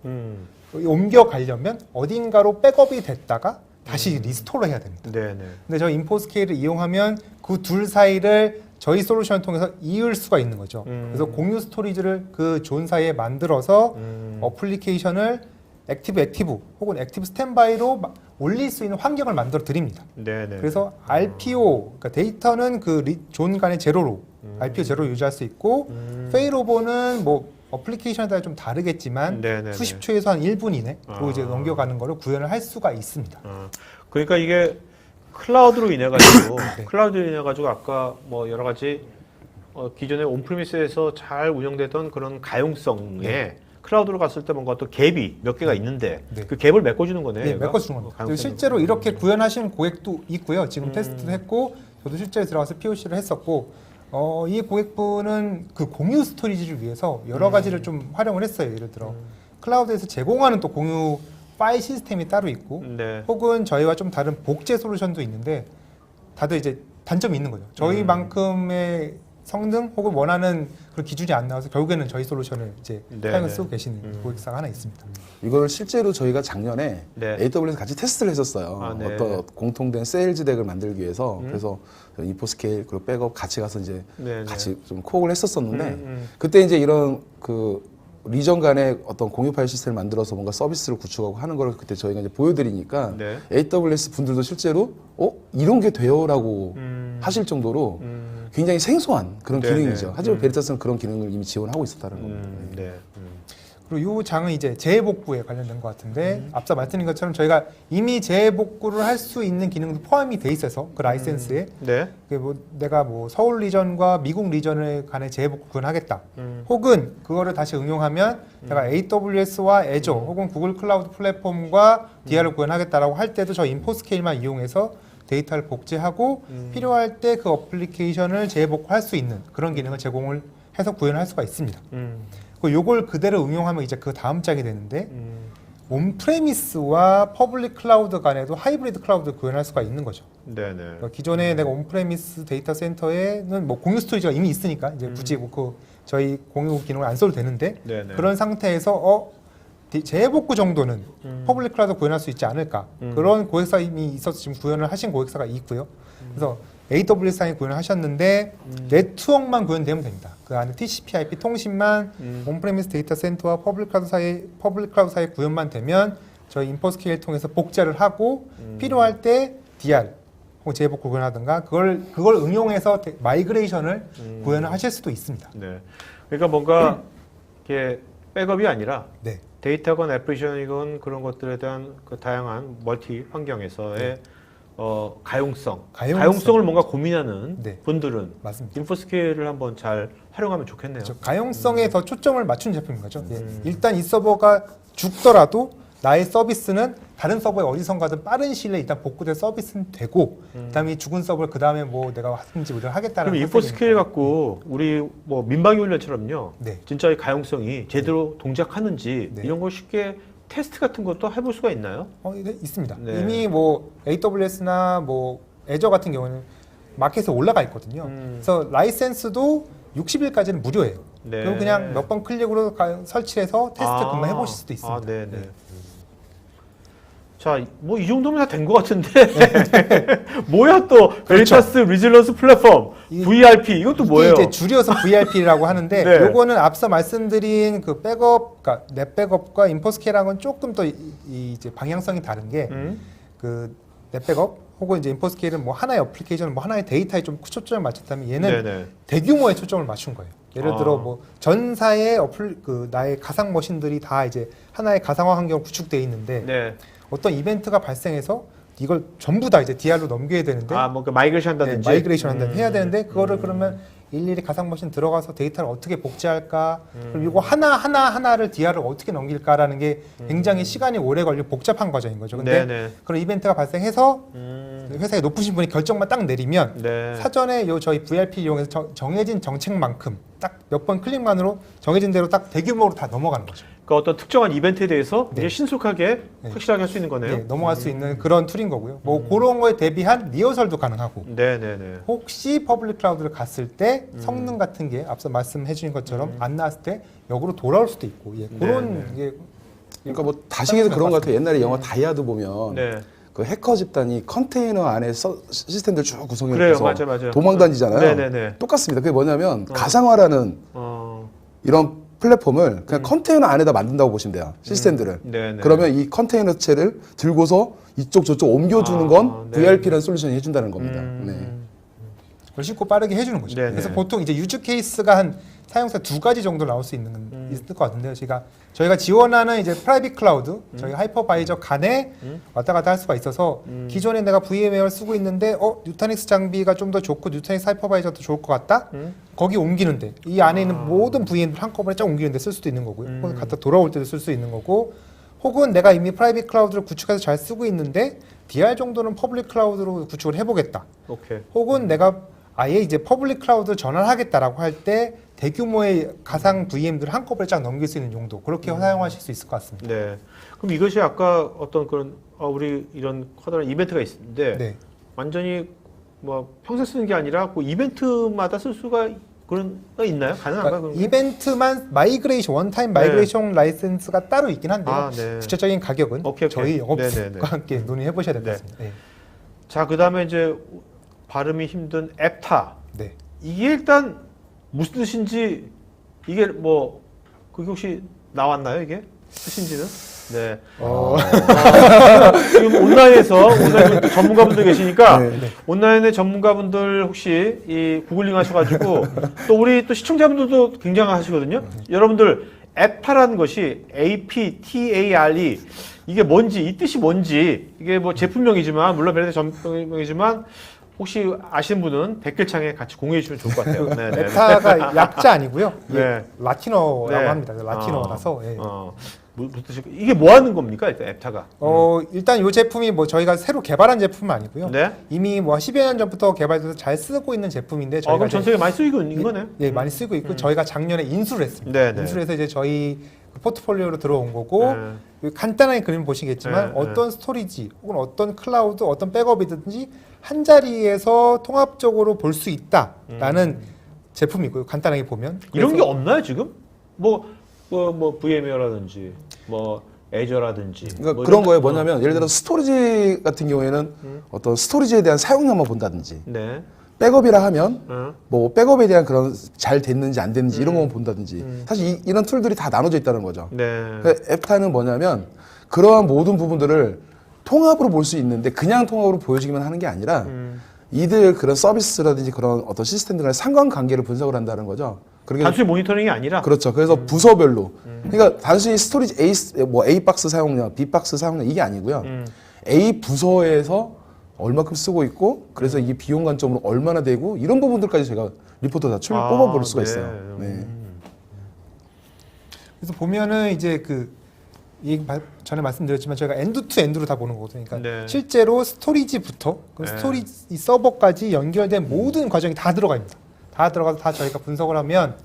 옮겨가려면 어딘가로 백업이 됐다가 다시 리스토어 해야 됩니다. 네네. 근데 저희 인포스케일을 이용하면 그 둘 사이를 저희 솔루션을 통해서 이을 수가 있는 거죠. 그래서 공유 스토리지를 그 존 사이에 만들어서 어플리케이션을 액티브 혹은 액티브 스탠바이로 올릴 수 있는 환경을 만들어 드립니다. 네네. 그래서 RPO, 그러니까 데이터는 그 존 간의 제로로 RPO 제로 유지할 수 있고 페일오버는 뭐 어플리케이션에 따라 좀 다르겠지만 네네네. 수십 초에서 한 1분 이내로 이제 아. 넘겨가는 거를 구현을 할 수가 있습니다. 그러니까 이게 클라우드로 인해 가지고 네. 클라우드로 인해 가지고 아까 뭐 여러 가지 기존의 온프리미스에서 잘 운영되던 그런 가용성에 네. 클라우드로 갔을 때 뭔가 또 갭이 몇 개가 있는데 네. 그 갭을 메꿔주는 거네요. 네, 얘가? 메꿔주는 겁니다. 가용성을. 실제로 이렇게 구현하신 고객도 있고요. 지금 테스트도 했고 저도 실제로 들어가서 POC를 했었고 이 고객분은 그 공유 스토리지를 위해서 여러 가지를 좀 활용을 했어요. 예를 들어 클라우드에서 제공하는 또 공유 파일 시스템이 따로 있고 네. 혹은 저희와 좀 다른 복제 솔루션도 있는데 다들 이제 단점이 있는 거죠. 저희만큼의 성능 혹은 원하는 그런 기준이 안 나와서 결국에는 저희 솔루션을 이제 네, 사용을 네. 쓰고 계시는 고객사가 하나 있습니다. 이거를 실제로 저희가 작년에 네. AWS 같이 테스트를 했었어요. 아, 네. 어떤 공통된 세일즈 덱을 만들기 위해서 그래서 인포스케일 그리고 백업 같이 가서 이제 네, 같이 좀 코어를 했었었는데 음. 그때 이제 이런 그 리전 간의 어떤 공유 파일 시스템을 만들어서 뭔가 서비스를 구축하고 하는 걸 그때 저희가 이제 보여드리니까 네. AWS 분들도 실제로 이런 게 돼요라고 하실 정도로 굉장히 생소한 그런 네네. 기능이죠. 하지만 베리타스는 그런 기능을 이미 지원하고 있었다는 겁니다. 네. 그리고 이 장은 이제 재해복구에 관련된 것 같은데 앞서 말씀드린 것처럼 저희가 이미 재해복구를 할 수 있는 기능도 포함이 돼 있어서 그 라이센스에 네. 뭐 내가 뭐 서울 리전과 미국 리전을 간에 재해복구 구현하겠다. 혹은 그거를 다시 응용하면 내가 AWS와 애저 혹은 구글 클라우드 플랫폼과 DR을 구현하겠다라고 할 때도 저 인포스케일만 이용해서 데이터를 복제하고 필요할 때 그 어플리케이션을 재해복구할 수 있는 그런 기능을 제공을 해서 구현할 수가 있습니다. 그 요걸 그대로 응용하면 이제 그 다음 짝이 되는데 온프레미스와 퍼블릭 클라우드 간에도 하이브리드 클라우드를 구현할 수가 있는 거죠. 네네. 그러니까 기존에 내가 온프레미스 데이터 센터에는 뭐 공유 스토리지가 이미 있으니까 이제 굳이 그 저희 공유 기능을 안 써도 되는데 네네. 그런 상태에서 재해복구 정도는 퍼블릭 클라우드 구현할 수 있지 않을까 그런 고객사 이미 있어서 지금 구현을 하신 고객사가 있고요. 그래서 AWS상에 구현을 하셨는데 네트워크만 구현되면 됩니다. 그 안에 TCP/IP 통신만 온프레미스 데이터 센터와 퍼블릭 클라우드 사이 구현만 되면 저희 인포스케일 통해서 복제를 하고 필요할 때 DR 혹은 재해복구 구현하든가 그걸 응용해서 마이그레이션을 구현을 하실 수도 있습니다. 네. 그러니까 뭔가 이게 백업이 아니라 네. 데이터건 애플리케이션이건 그런 것들에 대한 그 다양한 멀티 환경에서의 가용성을 뭔가 고민하는 네. 분들은 맞습니다. 인포스케일을 한번 잘 활용하면 좋겠네요. 그렇죠. 가용성에 더 초점을 맞춘 제품인 거죠. 예. 일단 이 서버가 죽더라도 나의 서비스는 다른 서버에 어디선가든 빠른 시일 내에 일단 복구될 서비스는 되고 그다음에 이 죽은 서버를 그다음에 뭐 내가 하든지 뭐 하겠다는 그럼 인포스케일 갖고 우리 뭐 민방위 훈련처럼요. 네. 진짜 이 가용성이 제대로 동작하는지 네. 이런 걸 쉽게 테스트 같은 것도 해볼 수가 있나요? 네, 있습니다. 네. 이미 뭐 AWS나 뭐 애저 같은 경우는 마켓에 올라가 있거든요. 그래서 라이센스도 60일까지는 무료예요. 네. 그럼 그냥 몇 번 클릭으로 설치해서 테스트 금방 해보실 수도 있습니다. 네네. 네. 자, 뭐 이 정도면 다 된 것 같은데 뭐야 또 베리타스 리질런스 플랫폼 VRP 이건 또 뭐예요? 이게 이제 줄여서 VRP라고 하는데 네. 요거는 앞서 말씀드린 그 백업, 그러니까 넷 백업과 인포스케일하고는 조금 더 이제 방향성이 다른 게 그 넷 백업 혹은 이제 인포스케일은 뭐 하나의 어플리케이션, 뭐 하나의 데이터에 좀 초점을 맞췄다면 얘는 네네. 대규모의 초점을 맞춘 거예요. 예를 들어 뭐 전사의 나의 가상 머신들이 다 이제 하나의 가상화 환경 구축돼 있는데 네. 어떤 이벤트가 발생해서 이걸 전부 다 이제 DR로 넘겨야 되는데 뭐 그 마이그레이션 네, 한다든지. 마이그레이션 해야 되는데 그거를 그러면 일일이 가상머신 들어가서 데이터를 어떻게 복제할까 그리고 이거 하나를 DR을 어떻게 넘길까라는 게 굉장히 시간이 오래 걸리고 복잡한 과정인 거죠. 근데 네네. 그런 이벤트가 발생해서 회사에 높으신 분이 결정만 딱 내리면 네. 사전에 요 저희 VRP 이용해서 정해진 정책만큼 딱 몇 번 클릭만으로 정해진 대로 딱 대규모로 다 넘어가는 거죠. 그 어떤 특정한 이벤트에 대해서 네. 이제 신속하게 네. 확실하게 할 수 있는 거네요. 네, 넘어갈 수 있는 그런 툴인 거고요. 뭐 그런 거에 대비한 리허설도 가능하고 네네네. 혹시 퍼블릭 클라우드를 갔을 때 성능 같은 게 앞서 말씀해 주신 것처럼 안 나왔을 때 역으로 돌아올 수도 있고 그런 네, 게 그러니까 뭐 다시기도 그런 것 같아요. 옛날에 영화 다이아드 보면 네. 그 해커 집단이 컨테이너 안에 시스템들 쭉 구성해 그래요, 놓고서 맞아요. 도망 다니잖아요. 네네네. 똑같습니다. 그게 뭐냐면 가상화라는 이런 플랫폼을 그냥 컨테이너 안에다 만든다고 보시면 돼요. 시스템들을. 네네. 그러면 이 컨테이너체를 들고서 이쪽 저쪽 옮겨주는 건 네. VRP라는 솔루션이 해준다는 겁니다. 네. 그걸 쉽고 빠르게 해주는 거죠. 네네. 그래서 보통 이제 유즈 케이스가 한 사용사 2가지 정도 나올 수 있을 것 같은데요. 저희가 지원하는 이제 프라이빗 클라우드, 저희 하이퍼바이저 간에 왔다 갔다 할 수가 있어서 기존에 내가 VMware를 쓰고 있는데 뉴타닉스 장비가 좀 더 좋고 뉴타닉스 하이퍼바이저도 좋을 것 같다. 거기 옮기는데 이 안에 있는 모든 VM들 한꺼번에 쫙 옮기는데 쓸 수도 있는 거고요. 혹은 갖다 돌아올 때도 쓸 수 있는 거고. 혹은 내가 이미 프라이빗 클라우드를 구축해서 잘 쓰고 있는데 DR 정도는 퍼블릭 클라우드로 구축을 해보겠다. 오케이. 혹은 내가 아예 이제 퍼블릭 클라우드 전환하겠다라고 할 때 대규모의 가상 VM들을 한꺼번에 쫙 넘길 수 있는 용도 그렇게 사용하실 수 있을 것 같습니다. 네. 그럼 이것이 아까 어떤 그런 우리 이런 커다란 이벤트가 있는데 네. 완전히 뭐 평생 쓰는 게 아니라 그 이벤트마다 쓸 수가 그런 거 있나요? 가능한가요? 그러니까 이벤트만 마이그레이션 원타임 마이그레이션 라이센스가 따로 있긴 한데요. 네. 구체적인 가격은 오케이. 저희 네네네. 영업과 함께 논의해 보셔야 될 것 네. 같습니다. 네. 자, 그다음에 이제 발음이 힘든 앱타. 네. 이게 일단 무슨 뜻인지 이게 뭐 그게 혹시 나왔나요? 이게 뜻인지는? 네. 지금 온라인에 또 전문가분들 계시니까 온라인에 전문가분들 혹시 이 구글링 하셔가지고 또 우리 또 시청자분들도 굉장하시거든요. 여러분들 앱타라는 것이 APTARE 이게 뭔지 이 뜻이 뭔지 이게 뭐 제품명이지만 물론 베네드 전명이지만 혹시 아시는 분은 댓글창에 같이 공유해 주시면 좋을 것 같아요. 네, 네. 앱타가 약자 아니고요. 네. 라틴어라고 네. 합니다. 라틴어라서. 예. 무슨 뜻이 이게 뭐 하는 겁니까? 일단 앱타가. 일단 이 제품이 뭐 저희가 새로 개발한 제품은 아니고요. 네. 이미 뭐 10여 년 전부터 개발돼서 잘 쓰고 있는 제품인데 저희가 그럼 전 세계 많이 쓰이고 있는 거네요. 예, 많이 쓰고 있고 저희가 작년에 인수를 했습니다. 네, 네. 인수를 해서 이제 저희 포트폴리오로 들어온 거고 네. 간단하게 그림 보시겠지만 네, 어떤 스토리지 혹은 어떤 클라우드 어떤 백업이든지 한 자리에서 통합적으로 볼 수 있다라는 제품이고요. 간단하게 보면 이런 게 그래서 없나요 지금? 뭐 VMware라든지 뭐 애저라든지 그러니까 뭐 그런 이런- 거에 뭐냐면 예를 들어 스토리지 같은 경우에는 어떤 스토리지에 대한 사용량만 본다든지 네. 백업이라 하면 어. 뭐 백업에 대한 그런 잘 됐는지 안 됐는지 이런 것만 본다든지 사실 이런 툴들이 다 나눠져 있다는 거죠. 네. 그러니까 앱타는 뭐냐면 그러한 모든 부분들을 통합으로 볼 수 있는데 그냥 통합으로 보여지기만 하는 게 아니라 이들 그런 서비스라든지 그런 어떤 시스템들과의 상관관계를 분석을 한다는 거죠. 그러게 단순히 모니터링이 아니라 그렇죠. 그래서 부서별로 그러니까 단순히 스토리지 A 박스 사용량, B 박스 사용량 이게 아니고요. A 부서에서 얼마큼 쓰고 있고 그래서 이게 비용 관점으로 얼마나 되고 이런 부분들까지 제가 리포트 다 뽑아볼 수가 네. 있어요. 네. 그래서 보면은 이제 전에 말씀드렸지만 저희가 엔드 투 엔드로 다 보는 거거든요. 그러니까 네. 실제로 스토리지부터 그 네. 스토리지 서버까지 연결된 모든 과정이 다 들어가 있습니다. 다 들어가서 다 저희가 분석을 하면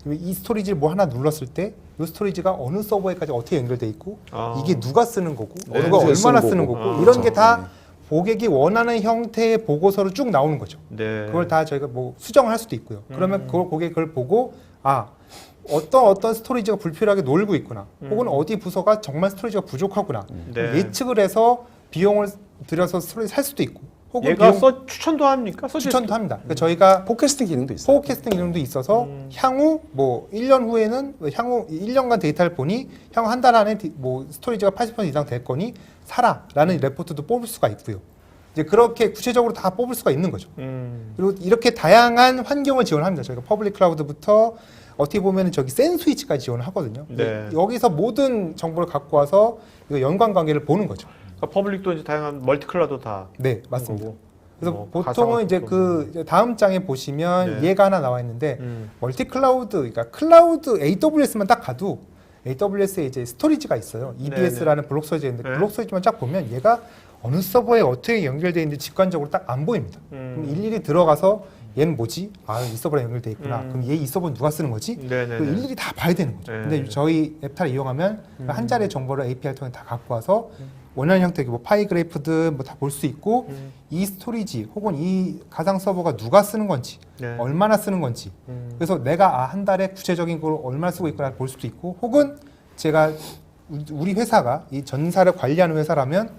이 스토리지를 뭐 하나 눌렀을 때 이 스토리지가 어느 서버에까지 어떻게 연결돼 있고 이게 누가 쓰는 거고 네. 누가 얼마나 쓰는 거고 이런 게 다 네. 고객이 원하는 형태의 보고서로 쭉 나오는 거죠. 네. 그걸 다 저희가 뭐 수정을 할 수도 있고요. 그러면 그걸 고객이 그걸 보고 어떤 스토리지가 불필요하게 놀고 있구나. 혹은 어디 부서가 정말 스토리지가 부족하구나. 네. 예측을 해서 비용을 들여서 스토리지 살 수도 있고. 혹은 얘가 비용 추천도 합니까? 추천도 합니다. 그러니까 저희가 포캐스팅 기능도 있어요. 포캐스팅 기능도 있어서 향후 뭐 1년 후에는 향후 1년간 데이터를 보니 향후 한 달 안에 뭐 스토리지가 80% 이상 될 거니 사라라는 레포트도 뽑을 수가 있고요. 이제 그렇게 구체적으로 다 뽑을 수가 있는 거죠. 그리고 이렇게 다양한 환경을 지원합니다. 저희가 퍼블릭 클라우드부터 어떻게 보면 저기 센 스위치까지 지원을 하거든요. 네. 여기서 모든 정보를 갖고 와서 이거 연관 관계를 보는 거죠. 그러니까 퍼블릭도 이제 다양한 멀티 클라우드 다. 네, 맞습니다. 거고. 그래서 뭐 보통은 이제 그 이제 다음 장에 보시면 네. 얘가 하나 나와 있는데 음. 멀티 클라우드, 그러니까 클라우드 AWS만 딱 가도 AWS에 이제 스토리지가 있어요. EBS라는 블록 스토리지가 있는데 네. 블록 스토리지만 딱 보면 얘가 어느 서버에 어떻게 연결되어 있는지 직관적으로 딱 안 보입니다. 그럼 일일이 들어가서 얘는 뭐지? 아, 이 서버랑 연결돼 있구나. 그럼 얘 이 서버는 누가 쓰는 거지? 네네네. 그 일일이 다 봐야 되는 거죠. 네. 근데 저희 앱타를 이용하면 한 자리의 정보를 API 통해 다 갖고 와서 원하는 형태의 뭐 파이 그래프든 뭐 다 볼 수 있고 이 스토리지 혹은 이 가상 서버가 누가 쓰는 건지 네. 얼마나 쓰는 건지 그래서 내가 한 달에 구체적인 걸 얼마나 쓰고 있구나 볼 수도 있고 혹은 제가 우리 회사가 이 전사를 관리하는 회사라면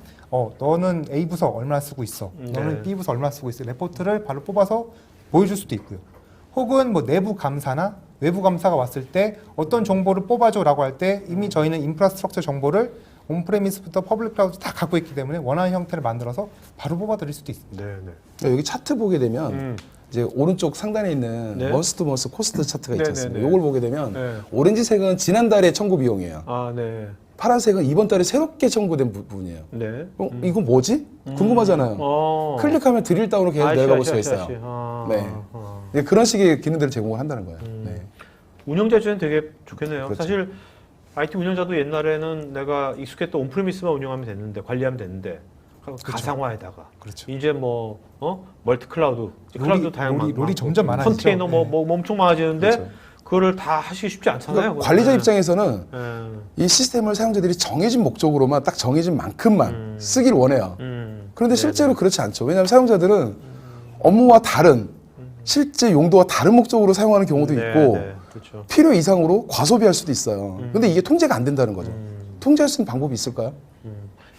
너는 A 부서 얼마나 쓰고 있어 너는 네. B 부서 얼마나 쓰고 있어 레포트를 바로 뽑아서 보여줄 수도 있고요. 혹은 뭐 내부 감사나 외부 감사가 왔을 때 어떤 정보를 뽑아줘라고 할 때 이미 저희는 인프라스트럭처 정보를 온프레미스부터 퍼블릭 클라우드 다 갖고 있기 때문에 원하는 형태를 만들어서 바로 뽑아드릴 수도 있습니다. 네네. 그러니까 여기 차트 보게 되면 이제 오른쪽 상단에 있는 네. 먼스 투 먼스 코스트 차트가 있지 않습니까? 네네네. 이걸 보게 되면 네. 오렌지색은 지난달의 청구 비용이에요. 아, 네. 파란색은 이번 달에 새롭게 청구된 부분이에요. 네. 이거 뭐지? 궁금하잖아요. 클릭하면 드릴 다운으로 계속 내려가 볼 수가 있어요. 네. 네, 그런 식의 기능들을 제공을 한다는 거예요. 네. 운영자 입장에는 되게 좋겠네요. 그렇죠. 사실 IT 운영자도 옛날에는 내가 익숙했던 온프리미스만 운영하면 됐는데 관리하면 됐는데 가상화에다가 그렇죠. 이제 뭐 멀티 클라우드, 클라우드 다양한 롤이 점점 많아지죠. 컨테이너 뭐 엄청 많아지는데 그렇죠. 그거를 다 하시기 쉽지 않잖아요. 그러니까 관리자 네. 입장에서는 네. 이 시스템을 사용자들이 정해진 목적으로만 딱 정해진 만큼만 쓰길 원해요. 그런데 실제로 그렇지 않죠. 왜냐하면 사용자들은 업무와 다른 실제 용도와 다른 목적으로 사용하는 경우도 있고 네, 그렇죠. 필요 이상으로 과소비할 수도 있어요. 근데 이게 통제가 안 된다는 거죠. 통제할 수 있는 방법이 있을까요?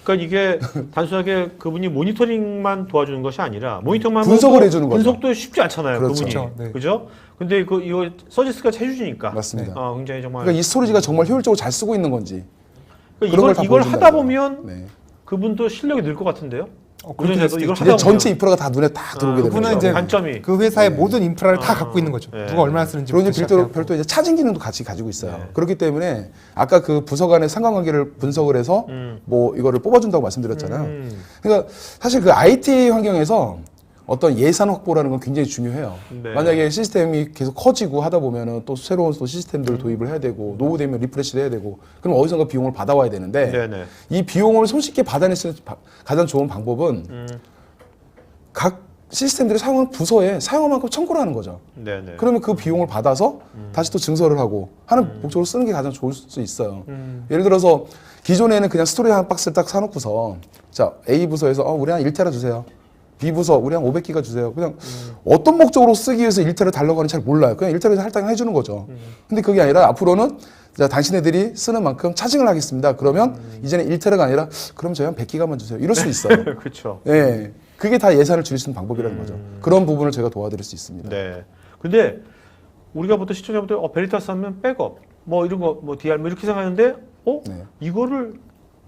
그러니까 이게 단순하게 그분이 모니터링만 도와주는 것이 아니라 모니터만 분석을 하면 또 해주는 거죠. 분석도 쉽지 않잖아요. 그렇죠. 그분이 그렇죠. 네. 그죠? 근데 이거 서지스까지 해주니까 맞습니다. 굉장히 정말 그러니까 이 스토리지가 정말 효율적으로 잘 쓰고 있는 건지 그러니까 그런 걸 이걸 다 하다 보여준다는 보면 거예요. 네. 그분도 실력이 늘 것 같은데요. 그렇게 될 수도 이걸 있죠. 하다 이제 전체 보면. 인프라가 다 눈에 딱 들어오게 되는 그분은 거죠. 이제 관점이 그 회사의 모든 인프라를 다 갖고 있는 거죠. 네. 누가 얼마나 쓰는지. 그리고 이제 별도 이제 차징 기능도 같이 가지고 있어요. 네. 그렇기 때문에 아까 그 부서 간의 상관관계를 분석을 해서 뭐 이거를 뽑아준다고 말씀드렸잖아요. 그러니까 사실 그 IT 환경에서 어떤 예산 확보라는 건 굉장히 중요해요. 네. 만약에 시스템이 계속 커지고 하다 보면은 또 새로운 또 시스템들을 도입을 해야 되고 노후되면 리프레시를 해야 되고 그럼 어디선가 비용을 받아와야 되는데 네네. 이 비용을 손쉽게 받아낼 수 있는 가장 좋은 방법은 각 시스템들이 사용하는 부서에 사용한 만큼 청구를 하는 거죠. 네네. 그러면 그 비용을 받아서 다시 또 증설을 하고 하는 목적으로 쓰는 게 가장 좋을 수 있어요. 예를 들어서 기존에는 그냥 스토리 한 박스를 딱 사놓고서 자 A 부서에서 우리 한 1테라 주세요. B 부서 우리 한 500기가 주세요. 그냥 어떤 목적으로 쓰기 위해서 1테라 달라고 하는지 잘 몰라요. 그냥 1테라 할당을 해주는 거죠. 근데 그게 아니라 앞으로는 자, 당신네들이 쓰는 만큼 차징을 하겠습니다. 그러면 이제는 1테라가 아니라 그럼 저희 한 100기가만 주세요. 이럴 수 있어요. 그렇죠. 예. 그게 다 예산을 줄일 수 있는 방법이라는 거죠. 그런 부분을 제가 도와드릴 수 있습니다. 네. 근데 우리가 보통 시청자분들 베리타스 하면 백업 뭐 이런 거 뭐 DR 뭐 이렇게 생각하는데 네. 이거를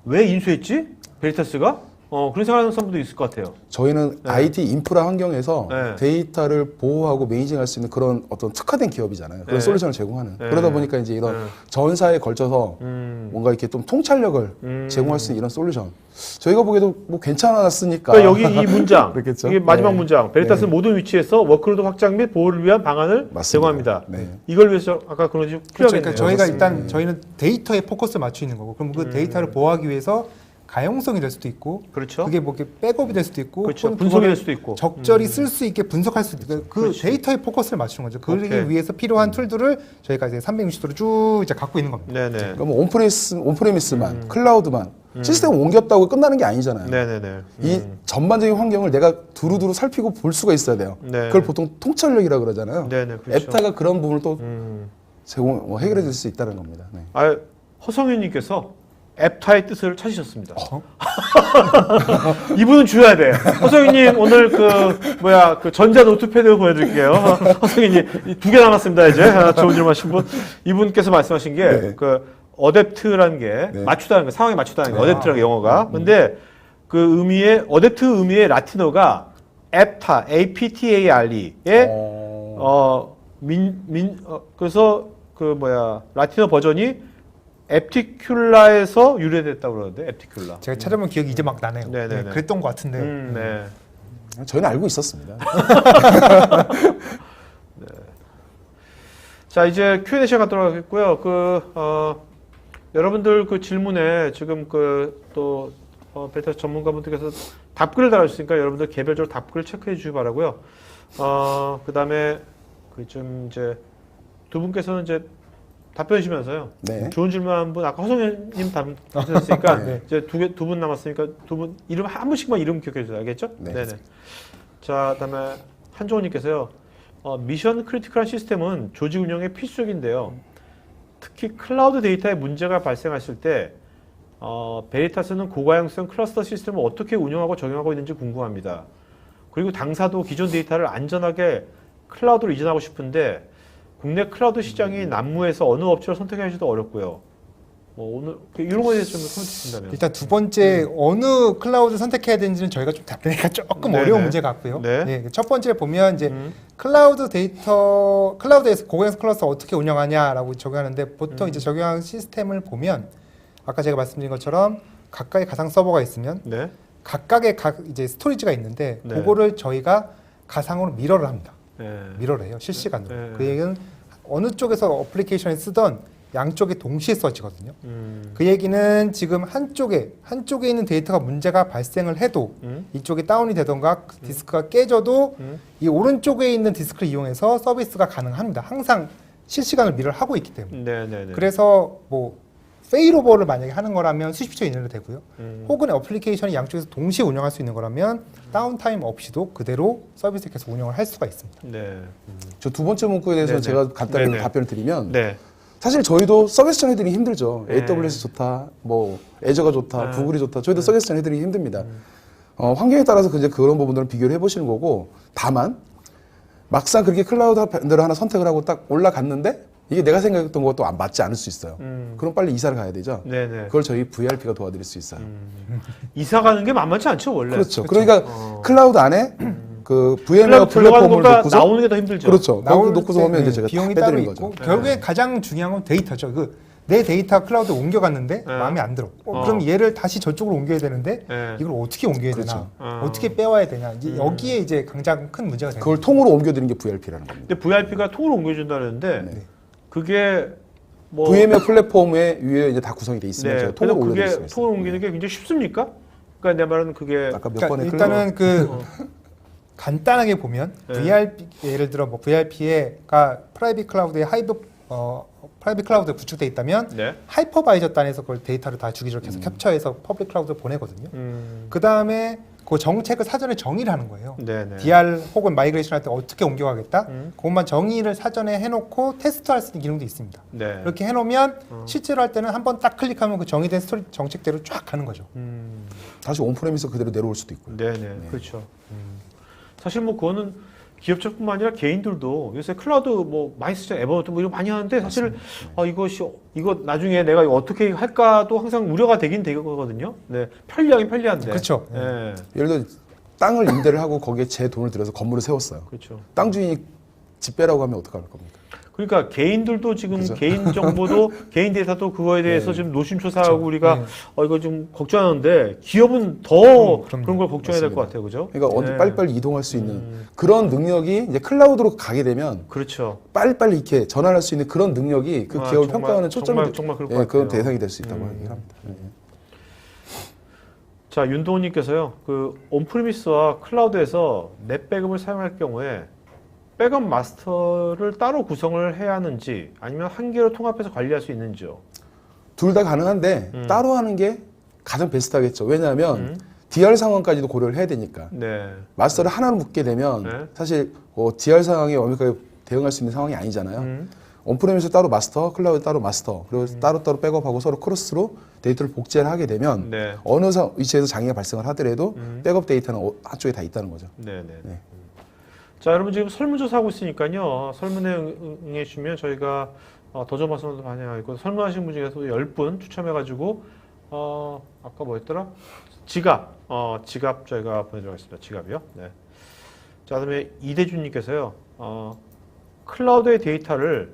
왜 인수했지? 베리타스가? 그런 생각하는 사람도 있을 것 같아요. 저희는 IT 인프라 환경에서 네. 데이터를 보호하고 매니징할 수 있는 그런 어떤 특화된 기업이잖아요. 그런 네. 솔루션을 제공하는. 네. 그러다 보니까 이제 이런 네. 전사에 걸쳐서 뭔가 이렇게 좀 통찰력을 제공할 수 있는 이런 솔루션. 저희가 보기에도 뭐 괜찮았으니까. 그러니까 여기 이 문장, 그렇겠죠. 이게 마지막 네. 문장, 베리타스는 네. 모든 위치에서 워크로드 확장 및 보호를 위한 방안을 맞습니다. 제공합니다. 네. 이걸 위해서 아까 그런 지 그렇죠. 필요하겠네요. 그러니까 저희가 그렇습니다. 일단 저희는 데이터에 포커스를 맞추는 거고 그럼 그 데이터를 보호하기 위해서 가용성이 될 수도 있고 그렇죠. 그게 뭐 이렇게 백업이 될 수도 있고 그렇죠. 혹은 분석이 그거를 될 수도 있고. 적절히 쓸 수 있게 분석할 수도 있고 그 그렇지. 데이터에 포커스를 맞추는 거죠. 그러기 오케이. 위해서 필요한 툴들을 저희가 이제 360도로 쭉 이제 갖고 있는 겁니다. 네네. 그러니까 뭐 온프레미스만, 클라우드만 시스템 옮겼다고 끝나는 게 아니잖아요. 네네네. 이 전반적인 환경을 내가 두루두루 살피고 볼 수가 있어야 돼요. 네. 그걸 보통 통찰력이라 그러잖아요. 네네. 그렇죠. 앱타가 그런 부분을 또 해결해 줄 수 있다는 겁니다. 네. 허성윤님께서 앱타의 뜻을 찾으셨습니다. 이분은 줘야 돼. 허성윤님 오늘 그 전자 노트패드 보여드릴게요. 허성윤님 2개 남았습니다 이제. 좋은 질문 하신 분. 이분께서 말씀하신 게 네. 어댑트라는 게 네. 맞추다는 거, 상황에 맞추다는 게 네. 어댑트라는 게 영어가. 근데 그 어댑트 의미의 라틴어가 앱타, APTARE의 그래서 라틴어 버전이 앱티큘라에서 유래됐다고 그러는데 앱티큘라. 제가 찾아본 기억이 이제 막 나네요. 네네네. 네, 그랬던 것 같은데. 네. 저희는 알고 있었습니다. 자, 이제 Q&A 시간 갖도록 하겠고요. 여러분들 그 질문에 지금 또 베타 전문가분들께서 답글을 달아주시니까 여러분들 개별적으로 답글 체크해 주시기 바라고요. 그 다음에 좀 이제 두 분께서는 이제 답변해 주시면서요. 네. 좋은 질문 한 분, 아까 허성현님 답변하셨으니까 네. 이제 두 분 남았으니까 두 분 이름 한 분씩만 이름 기억해 주세요. 알겠죠? 네. 네네. 자, 그다음에 한종호님께서요. 미션 크리티컬한 시스템은 조직 운영에 필수적인데요. 특히 클라우드 데이터에 문제가 발생했을 때 베리타스는 고가형성 클러스터 시스템을 어떻게 운영하고 적용하고 있는지 궁금합니다. 그리고 당사도 기존 데이터를 안전하게 클라우드로 이전하고 싶은데 국내 클라우드 시장이 난무해서 어느 업체를 선택하기도 어렵고요. 오늘 이런 거에 대해서 좀 코멘트 주신다면. 일단 두 번째 어느 클라우드 선택해야 되는지는 저희가 좀 답변하기가 조금 네네. 어려운 문제 같고요. 네. 네, 첫 번째 보면 이제 클라우드에서 고객 클러스터 어떻게 운영하냐라고 적용하는데 보통 이제 적용하는 시스템을 보면 아까 제가 말씀드린 것처럼 각각의 가상 서버가 있으면 네. 각각의 이제 스토리지가 있는데 네. 그거를 저희가 가상으로 미러를 합니다. 네. 미러를 해요. 실시간으로. 네. 그 얘기는 어느 쪽에서 어플리케이션을 쓰던 양쪽이 동시에 써지거든요. 그 얘기는 지금 한쪽에 있는 데이터가 문제가 발생을 해도 이쪽이 다운이 되던가 디스크가 깨져도 이 오른쪽에 있는 디스크를 이용해서 서비스가 가능합니다. 항상 실시간으로 미러를 하고 있기 때문에. 네네네. 그래서 뭐 페일오버를 만약에 하는 거라면 수십 초 이내로 되고요. 혹은 어플리케이션이 양쪽에서 동시에 운영할 수 있는 거라면 다운타임 없이도 그대로 서비스를 계속 운영을 할 수가 있습니다. 네. 저 두 번째 문구에 대해서 네네. 제가 간단히 네네. 답변을 드리면 네. 사실 저희도 서비스 해드리기 힘들죠. 네. AWS 좋다, 뭐 애저가 좋다, 네. 구글이 좋다. 저희도 서비스 해드리기 힘듭니다. 환경에 따라서 이제 그런 부분들은 비교를 해보시는 거고, 다만 막상 그렇게 클라우드 밴드를 하나 선택을 하고 딱 올라갔는데 이게 내가 생각했던 것도 맞지 않을 수 있어요. 그럼 빨리 이사를 가야 되죠. 네네. 그걸 저희 VRP가 도와드릴 수 있어요. 이사 가는 게 만만치 않죠 원래. 그렇죠. 그러니까 클라우드 안에 그 VM웨어 클라우드 들어가는 플랫폼을 것보다 놓고서 나오는 게 더 힘들죠. 그렇죠. 거기 놓고서 오면 이제 네, 제가 비용이 다 따로 빼드리는 있고 거죠. 결국에 가장 중요한 건 데이터죠. 내 데이터 클라우드 옮겨갔는데 마음에 안 들어. 그럼 얘를 다시 저쪽으로 옮겨야 되는데 네. 이걸 어떻게 옮겨야 그렇죠. 되나? 어떻게 빼와야 되냐? 이제 여기에 이제 가장 큰 문제가 되는 그걸 거죠. 통으로 옮겨드리는 게 VRP라는 겁니다. 근데 VRP가 통으로 옮겨준다는데 네. 그게 뭐 VMware 플랫폼에 위에 이제 다 구성이 돼 있으면 네. 제가 그래서 통으로 올려드릴 그게 수가 있어요. 통으로 옮기는 게 굉장히 쉽습니까? 그러니까 내 말은 그게 아까 몇 그러니까 번에 일단은 간단하게 보면 네. VRP 예를 들어 뭐 VRP가 프라이빗 클라우드에 프라이빗 클라우드에 구축돼 있다면 네. 하이퍼바이저 단에서 그걸 데이터를 다 주기적으로 계속 캡처해서 퍼블릭 클라우드에 보내거든요. 그 다음에 그 정책을 사전에 정의를 하는 거예요. 네네. DR 혹은 마이그레이션 할 때 어떻게 옮겨가겠다? 그것만 정의를 사전에 해놓고 테스트할 수 있는 기능도 있습니다. 네. 그렇게 해놓으면 실제로 할 때는 한번 딱 클릭하면 그 정의된 스토리 정책대로 쫙 가는 거죠. 다시 온프레미스 그대로 내려올 수도 있고요. 네네. 그렇죠. 사실 뭐 그거는 기업체뿐만 아니라 개인들도 요새 클라우드 뭐 많이 쓰죠. 에버노트 뭐 이런 거 많이 하는데 사실 이거 나중에 내가 이거 어떻게 할까도 항상 우려가 되긴 되거든요. 네. 편리하긴 편리한데. 그렇죠. 네. 예를 들어 땅을 임대를 하고 거기에 제 돈을 들여서 건물을 세웠어요. 그렇죠. 땅 주인이 집 빼라고 하면 어떡할 겁니까? 그러니까 개인들도 지금 그죠? 개인 정보도 개인 데이터도 그거에 대해서 지금 노심초사하고 우리가 이거 좀 걱정하는데 기업은 더 그럼요. 그런 걸 걱정해야 될 것 맞습니다. 같아요, 그죠? 그러니까 네. 빨리빨리 이동할 수 있는 그런 능력이 이제 클라우드로 가게 되면 그렇죠. 빨리빨리 이렇게 전환할 수 있는 그런 능력이 그 아, 기업을 정말, 평가하는 초점이 정말 그럴 것 예, 그런 같아요. 대상이 될 수 있다고 얘기를 합니다. 자, 윤도훈님께서요, 그 온프리미스와 클라우드에서 넷 백업을 사용할 경우에 백업 마스터를 따로 구성을 해야 하는지 아니면 한 개로 통합해서 관리할 수 있는지요? 둘 다 가능한데 따로 하는 게 가장 베스트하겠죠. 왜냐하면 DR 상황까지도 고려를 해야 되니까. 네. 마스터를 하나로 묶게 되면 네. 사실 DR 상황에 완벽하게 대응할 수 있는 상황이 아니잖아요. 온프레미스 따로 마스터, 클라우드 따로 마스터, 그리고 따로따로 백업하고 서로 크로스로 데이터를 복제를 하게 되면 네. 어느 위치에서 장애가 발생을 하더라도 백업 데이터는 한쪽에 다 있다는 거죠. 네네. 네. 자, 여러분 지금 설문조사 하고 있으니까요. 설문에 응해 주시면 저희가 더저마선도 반영하고 설문하신 분 중에서 10분 추첨해가지고 아까 뭐였더라? 지갑 저희가 보내드리겠습니다. 지갑이요. 네. 자, 그다음에 이대준님께서요. 클라우드의 데이터를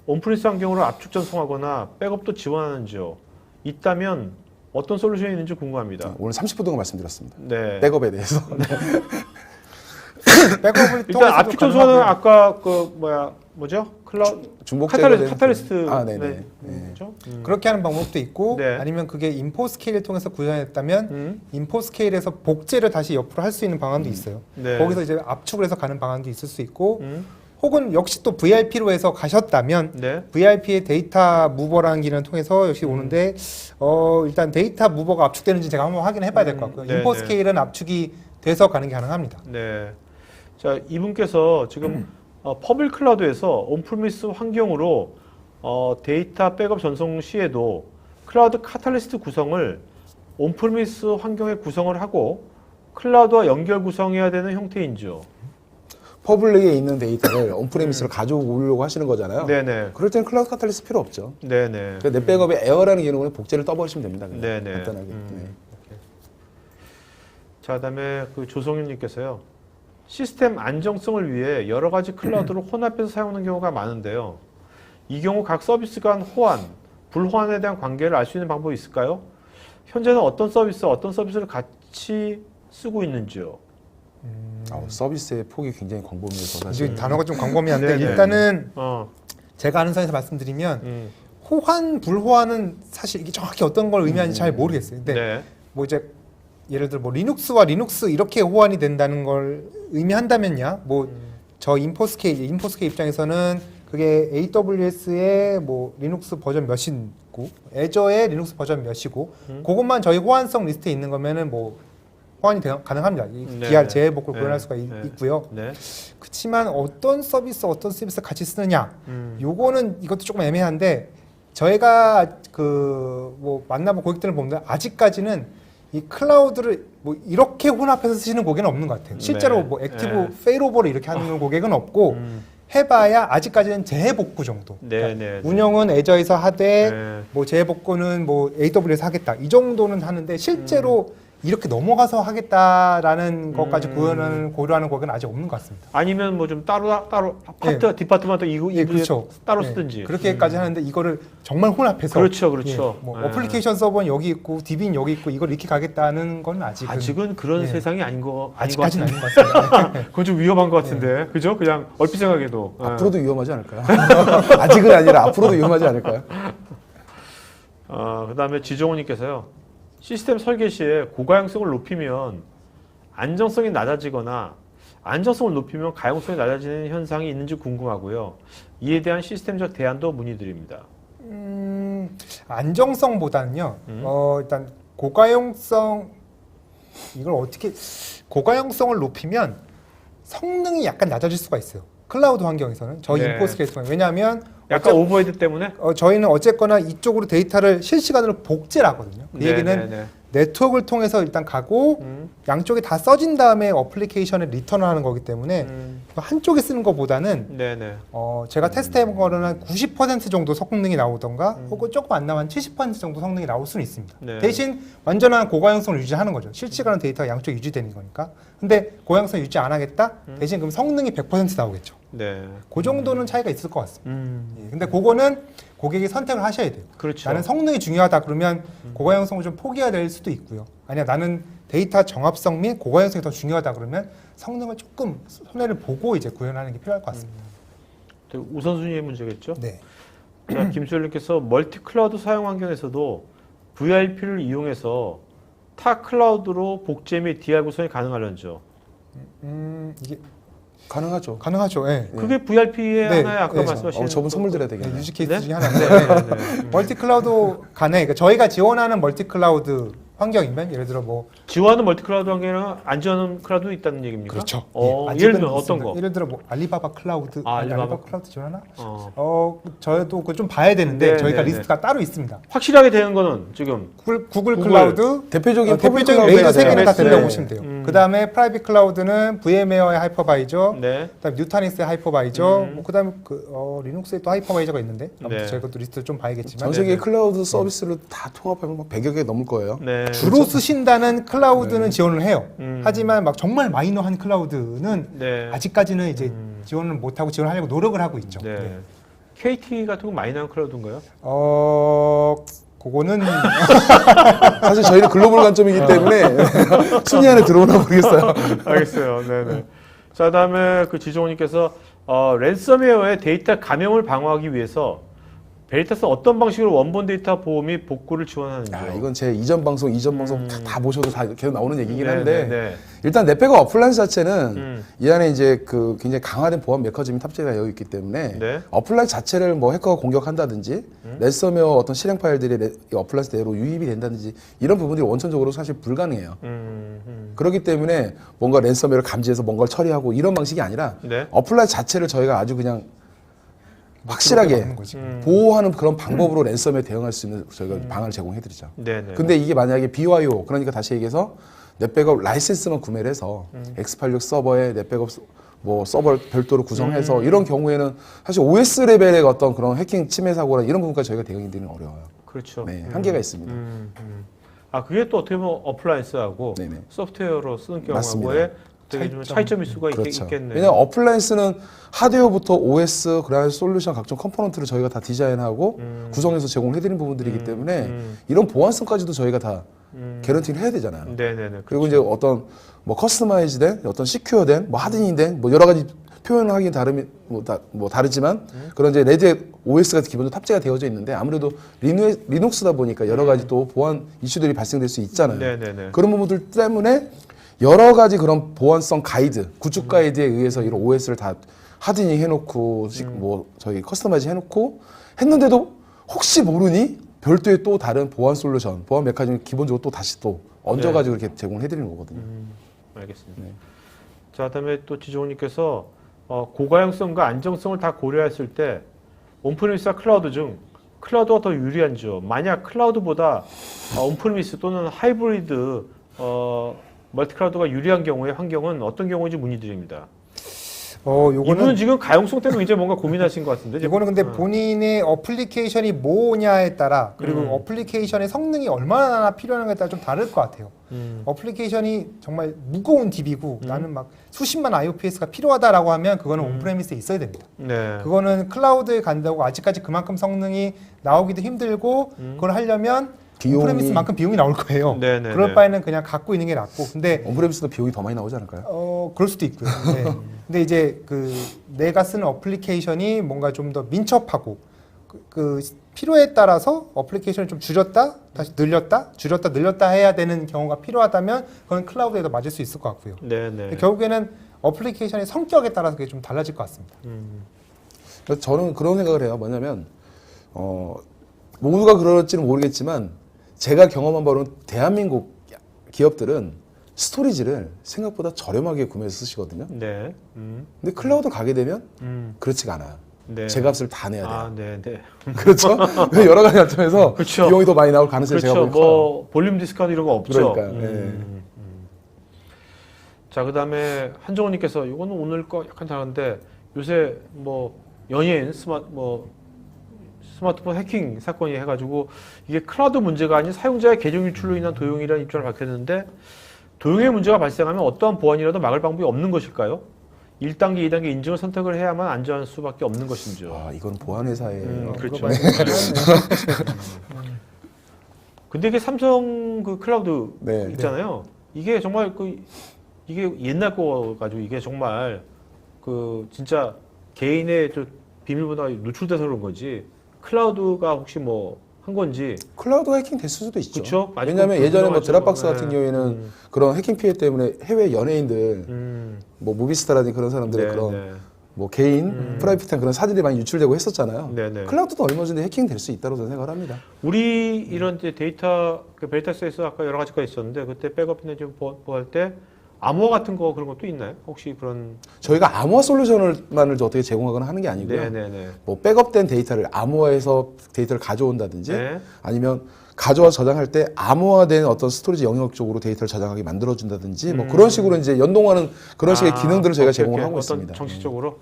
온프리미스 환경으로 압축 전송하거나 백업도 지원하는지요? 있다면 어떤 솔루션이 있는지 궁금합니다. 오늘 30분 동안 말씀드렸습니다. 네. 백업에 대해서. 백업을 일단 통해서도 압축 전송은 가능하고요. 아까 그 뭐죠? 클라우드 중복되는 카탈리스트. 아, 네네. 네. 네. 그렇죠? 그렇게 하는 방법도 있고 네. 아니면 그게 인포 스케일을 통해서 구현했다면 인포 스케일에서 복제를 다시 옆으로 할 수 있는 방안도 있어요. 네. 거기서 이제 압축을 해서 가는 방안도 있을 수 있고 음. 혹은 역시 또 VRP로 해서 가셨다면 네. VRP의 데이터 무버라는 기능을 통해서 역시 오는데 일단 데이터 무버가 압축되는지 제가 한번 확인해 봐야 될 것 같고요. 네, 인포 네. 스케일은 압축이 돼서 가는 게 가능합니다. 네. 자, 이분께서 지금 퍼블릭 클라우드에서 온프리미스 환경으로 데이터 백업 전송 시에도 클라우드 카탈리스트 구성을 온프리미스 환경에 구성을 하고 클라우드와 연결 구성해야 되는 형태인지요? 퍼블릭에 있는 데이터를 온프레미스로 가져오려고 하시는 거잖아요. 네네. 그럴 때는 클라우드 카탈리스트 필요 없죠. 네네. 그러니까 넷백업에 에어라는 기능으로 복제를 떠버리시면 됩니다. 그냥. 네네. 간단하게. 네. 자, 그다음에 그 조성윤님께서요. 시스템 안정성을 위해 여러 가지 클라우드를 혼합해서 사용하는 경우가 많은데요. 이 경우 각 서비스 간 호환, 불호환에 대한 관계를 알 수 있는 방법이 있을까요? 현재는 어떤 서비스를 같이 쓰고 있는지요? 서비스의 폭이 굉장히 광범위해서 이제 사실. 단어가 좀 광범위한데 네네. 일단은 어, 제가 아는 선에서 말씀드리면 호환, 불호환은 사실 이게 정확히 어떤 걸 의미하는지 잘 모르겠어요. 근데 네. 뭐 이제 예를 들어 뭐 리눅스와 리눅스 이렇게 호환이 된다는 걸 의미한다면야 뭐 저 인포스케 입장에서는 그게 AWS의 뭐 리눅스 버전 몇이고 애저의 리눅스 버전 몇이고 그것만 저희 호환성 리스트에 있는 거면은 뭐 호환이 가능합니다. 이 네. DR 재해복구를 네. 구현할 수가 네. 있고요. 네. 그렇지만 어떤 서비스 같이 쓰느냐 요거는 이것도 조금 애매한데 저희가 그 뭐 만나본 고객들을 보면 아직까지는 이 클라우드를 뭐 이렇게 혼합해서 쓰시는 고객은 없는 것 같아요. 실제로 네. 뭐 액티브 네. 페일오버를 이렇게 하는 고객은 없고 해봐야 아직까지는 재해복구 정도. 네, 그러니까 네, 네. 운영은 애저에서 하되 네. 뭐 재해복구는 뭐 AWS 하겠다 이 정도는 하는데 실제로 이렇게 넘어가서 하겠다라는 것까지 고려하는 고객은 아직 없는 것 같습니다. 아니면 뭐 좀 따로 디파트먼트 이거 예, 그렇죠. 따로 예, 쓰든지. 그렇게까지 하는데 이거를 정말 혼합해서 그렇죠. 예, 뭐 예. 어플리케이션 서버는 여기 있고 DB는 여기 있고 이걸 이렇게 가겠다는 건 아직은 그런 예. 세상이 아닌 것 아직까지는 같은데. 아닌 것 같습니다. 그건 좀 위험한 것 같은데. 그죠? 그냥 얼핏 생각해도. 앞으로도 위험하지 않을까요? 아직은 아니라 앞으로도 위험하지 않을까요? 그다음에 지종호님께서요. 시스템 설계 시에 고가용성을 높이면 안정성이 낮아지거나 안정성을 높이면 가용성이 낮아지는 현상이 있는지 궁금하고요. 이에 대한 시스템적 대안도 문의드립니다. 안정성보다는요. 일단 고가용성 이걸 어떻게 고가용성을 높이면 성능이 약간 낮아질 수가 있어요. 클라우드 환경에서는 저희 네. 인포스케이터 왜냐하면 약간 오버헤드 때문에? 저희는 어쨌거나 이쪽으로 데이터를 실시간으로 복제를 하거든요. 그 네, 얘기는 네, 네. 네트워크를 통해서 일단 가고 양쪽에 다 써진 다음에 어플리케이션에 리턴을 하는 거기 때문에 한쪽에 쓰는 것보다는 네네. 제가 테스트해본 거는 한 90% 정도 성능이 나오던가 혹은 조금 안 나면 70% 정도 성능이 나올 수는 있습니다. 네. 대신 완전한 고가용성을 유지하는 거죠. 실시간 데이터가 양쪽 유지되는 거니까. 근데 고가용성 유지 안 하겠다? 대신 그럼 성능이 100% 나오겠죠. 네. 그 정도는 차이가 있을 것 같습니다. 음. 예, 근데 그거는 고객이 선택을 하셔야 돼요. 그렇죠. 나는 성능이 중요하다 그러면 고가용성을 좀 포기해야 될 수도 있고요. 아니야 나는 데이터 정합성 및 고가용성이 더 중요하다 그러면 성능을 조금 손해를 보고 이제 구현하는 게 필요할 것 같습니다. 우선순위의 문제겠죠. 네. 자, 김수열님께서 멀티 클라우드 사용 환경에서도 VRP를 이용해서 타 클라우드로 복제 및 DR 구성이 가능하려죠. 이게 가능하죠. 가능하죠. 예. 그게 VRP의 네, 하나의 아까 네. 말씀하신 저분 선물 드려야 네, 되겠네요. 유즈 케이스 네? 중에 하나인데 네. 멀티 클라우드 가능. 그러니까 저희가 지원하는 멀티 클라우드 환경이면 예를 들어 뭐 지원하는 멀티 클라우드 환경에는 안 지원하는 클라우드도 있다는 얘기입니까? 그렇죠. 어, 예, 예를 들면 아직은 어떤 있습니다. 거? 예를 들어 뭐 알리바바 클라우드, 알리바바 클라우드 지원하나? 어. 저도 그거 좀 봐야 되는데 네, 저희가 네, 리스트가 따로 있습니다. 확실하게 되는 거는 지금 구글 클라우드, 대표적인 대표적인 퍼블릭 레이저 세 개는 다 네. 된다고 보시면 돼요. 그 다음에 프라이빗 클라우드는 VM웨어의 하이퍼바이저, 네. 그다음에 뉴타닉스의 하이퍼바이저, 뭐 그다음에 리눅스의 또 하이퍼바이저가 있는데 아무튼 네. 저희가 또 리스트를 좀 봐야겠지만 전 세계 네. 클라우드 서비스를 다 통합하면 막 100여 개 넘을 거예요. 네. 주로 쓰신다는 클라우드는 지원을 해요. 음. 하지만 막 정말 마이너한 클라우드는 네. 아직까지는 이제 지원을 못하고 지원하려고 노력을 하고 있죠. 네. 네. KT 같은 거 많이 나온 클라우드인가요? 그거는 사실 저희는 글로벌 관점이기 때문에 순위 안에 들어오나 모르겠어요. 알겠어요. 네네. 자, 그다음에 그 지종원님께서 랜섬웨어의 데이터 감염을 방어하기 위해서 베리타스 어떤 방식으로 원본 데이터 보호 및 복구를 지원하는지요? 야, 이건 제 이전 방송 다 보셔도 다 계속 나오는 얘기긴 한데 네. 일단 넷백업 어플라이언스 자체는 이 안에 이제 그 굉장히 강화된 보안 메커니즘이 탑재가 되어 있기 때문에 네. 어플라이언스 자체를 뭐 해커가 공격한다든지 랜섬웨어 어떤 실행 파일들이 어플라이언스 내로 유입이 된다든지 이런 부분들이 원천적으로 사실 불가능해요. 그렇기 때문에 뭔가 랜섬웨어를 감지해서 뭔가를 처리하고 이런 방식이 아니라 네. 어플라이언스 자체를 저희가 아주 그냥 확실하게 막는 거지. 보호하는 그런 방법으로 랜섬에 대응할 수 있는 저희가 방안을 제공해드리죠. 네네. 근데 이게 만약에 BYO, 그러니까 다시 얘기해서 넷백업 라이센스만 구매를 해서 X86 서버에 넷백업 뭐 서버를 별도로 구성해서 이런 경우에는 사실 OS 레벨의 어떤 그런 해킹 침해 사고나 이런 부분까지 저희가 대응드리는 어려워요. 그렇죠. 네, 한계가 있습니다. 아, 그게 또 어떻게 보면 어플라이언스하고 네네. 소프트웨어로 쓰는 맞습니다. 경우하고의 되게 좀 차이점일 수가 그렇죠. 있겠네요. 왜냐하면 어플라이언스는 하드웨어부터 OS, 그라운드 솔루션 각종 컴포넌트를 저희가 다 디자인하고 구성해서 제공을 해드리는 부분들이기 때문에 이런 보안성까지도 저희가 다 개런티를 해야 되잖아요. 네네네. 그리고 이제 어떤 뭐 커스터마이즈된 어떤 시큐어된 뭐 하드닝된 뭐 여러 가지 표현을 하긴 다르지만 그런 이제 레드의 OS가 기본적으로 탑재가 되어져 있는데 아무래도 리눅스다 보니까 여러 가지 또 보안 이슈들이 발생될 수 있잖아요. 네네네. 그런 부분들 때문에 여러 가지 그런 보안성 가이드, 구축 가이드에 의해서 이런 OS를 다 하드닝 해놓고 뭐 저희 커스터마이즈 해놓고 했는데도 혹시 모르니 별도의 또 다른 보안 솔루션, 보안 메커니즘 기본적으로 또 다시 또 얹어가지고 이렇게 제공을 해드리는 거거든요. 알겠습니다. 네. 자, 그다음에 또 지종님께서 고가용성과 안정성을 다 고려했을 때 온프리미스와 클라우드 중 클라우드가 더 유리한지요? 만약 클라우드보다 온프리미스 또는 하이브리드 멀티클라우드가 유리한 경우의 환경은 어떤 경우인지 문의드립니다. 이분은 요거는 지금 가용성 때문에 굉장히 뭔가 고민하신 것 같은데. 지금? 이거는 근데 본인의 어플리케이션이 뭐냐에 따라 그리고 어플리케이션의 성능이 얼마나 필요한가에 따라 좀 다를 것 같아요. 어플리케이션이 정말 무거운 DB고 나는 막 수십만 IOPS가 필요하다라고 하면 그거는 온프레미스에 있어야 됩니다. 네. 그거는 클라우드에 간다고 아직까지 그만큼 성능이 나오기도 힘들고 그걸 하려면 온프레미스만큼 비용이 나올 거예요. 네네네. 그럴 바에는 그냥 갖고 있는 게 낫고. 근데 온프레미스도 비용이 더 많이 나오지 않을까요? 그럴 수도 있고요. 네. 근데 이제 그 내가 쓰는 어플리케이션이 뭔가 좀 더 민첩하고 그 필요에 따라서 어플리케이션을 좀 줄였다, 다시 늘렸다, 줄였다, 늘렸다 해야 되는 경우가 필요하다면 그건 클라우드에도 맞을 수 있을 것 같고요. 네네. 근데 결국에는 어플리케이션의 성격에 따라서 그게 좀 달라질 것 같습니다. 그래서 저는 그런 생각을 해요. 뭐냐면 모두가 그럴지는 모르겠지만 제가 경험한 바로는 대한민국 기업들은 스토리지를 생각보다 저렴하게 구매해서 쓰시거든요. 네. 근데 클라우드 가게 되면 그렇지가 않아요. 네. 제 값을 다 내야 돼요. 아, 네, 네. 그렇죠? 여러 가지 관점에서 그렇죠. 비용이 더 많이 나올 가능성이 제가 그렇죠. 보기엔 커요. 뭐 볼륨 디스카운트 이런 거 없죠. 그러니까요. 네. 자, 그다음에 한정호님께서 이거는 오늘 거 약간 다른데 요새 뭐 연예인 스마트폰 해킹 사건이 해가지고 이게 클라우드 문제가 아닌 사용자의 계정 유출로 인한 도용이라는 입장을 밝혔는데 도용의 문제가 발생하면 어떠한 보안이라도 막을 방법이 없는 것일까요? 1단계, 2단계 인증을 선택을 해야만 안전할 수밖에 없는 것인지요. 아, 이건 보안 회사의 그렇죠. 근데 이게 삼성 그 클라우드 네. 있잖아요. 이게 정말 이게 옛날 거 가지고 이게 정말 그 진짜 개인의 저 비밀번호가 누출돼서 그런 거지. 클라우드가 혹시 뭐 한 건지. 클라우드가 해킹 됐을 수도 있죠. 그쵸? 왜냐하면 예전에 뭐 드랍박스 네. 같은 경우에는 그런 해킹 피해 때문에 해외 연예인들 뭐 무비스타라든지 그런 사람들의 네, 그런 네. 뭐 개인 프라이빗한 그런 사진들이 많이 유출되고 했었잖아요. 네, 네. 클라우드도 얼마든지 해킹 될 수 있다고 저는 생각을 합니다. 우리 이런 이제 데이터 그 베리타스에서 아까 여러 가지가 있었는데 그때 백업이나 좀 보호할 때 암호화 같은 거 그런 것도 있나요? 혹시 그런? 저희가 암호화 솔루션을만을 어떻게 제공하거나 하는 게 아니고요. 네네네. 뭐 백업된 데이터를 암호화해서 데이터를 가져온다든지 네. 아니면 가져와 저장할 때 암호화된 어떤 스토리지 영역 쪽으로 데이터를 저장하게 만들어준다든지 뭐 그런 식으로 이제 연동하는 그런 식의 기능들을 저희가 제공을 하고 있습니다. 정식적으로.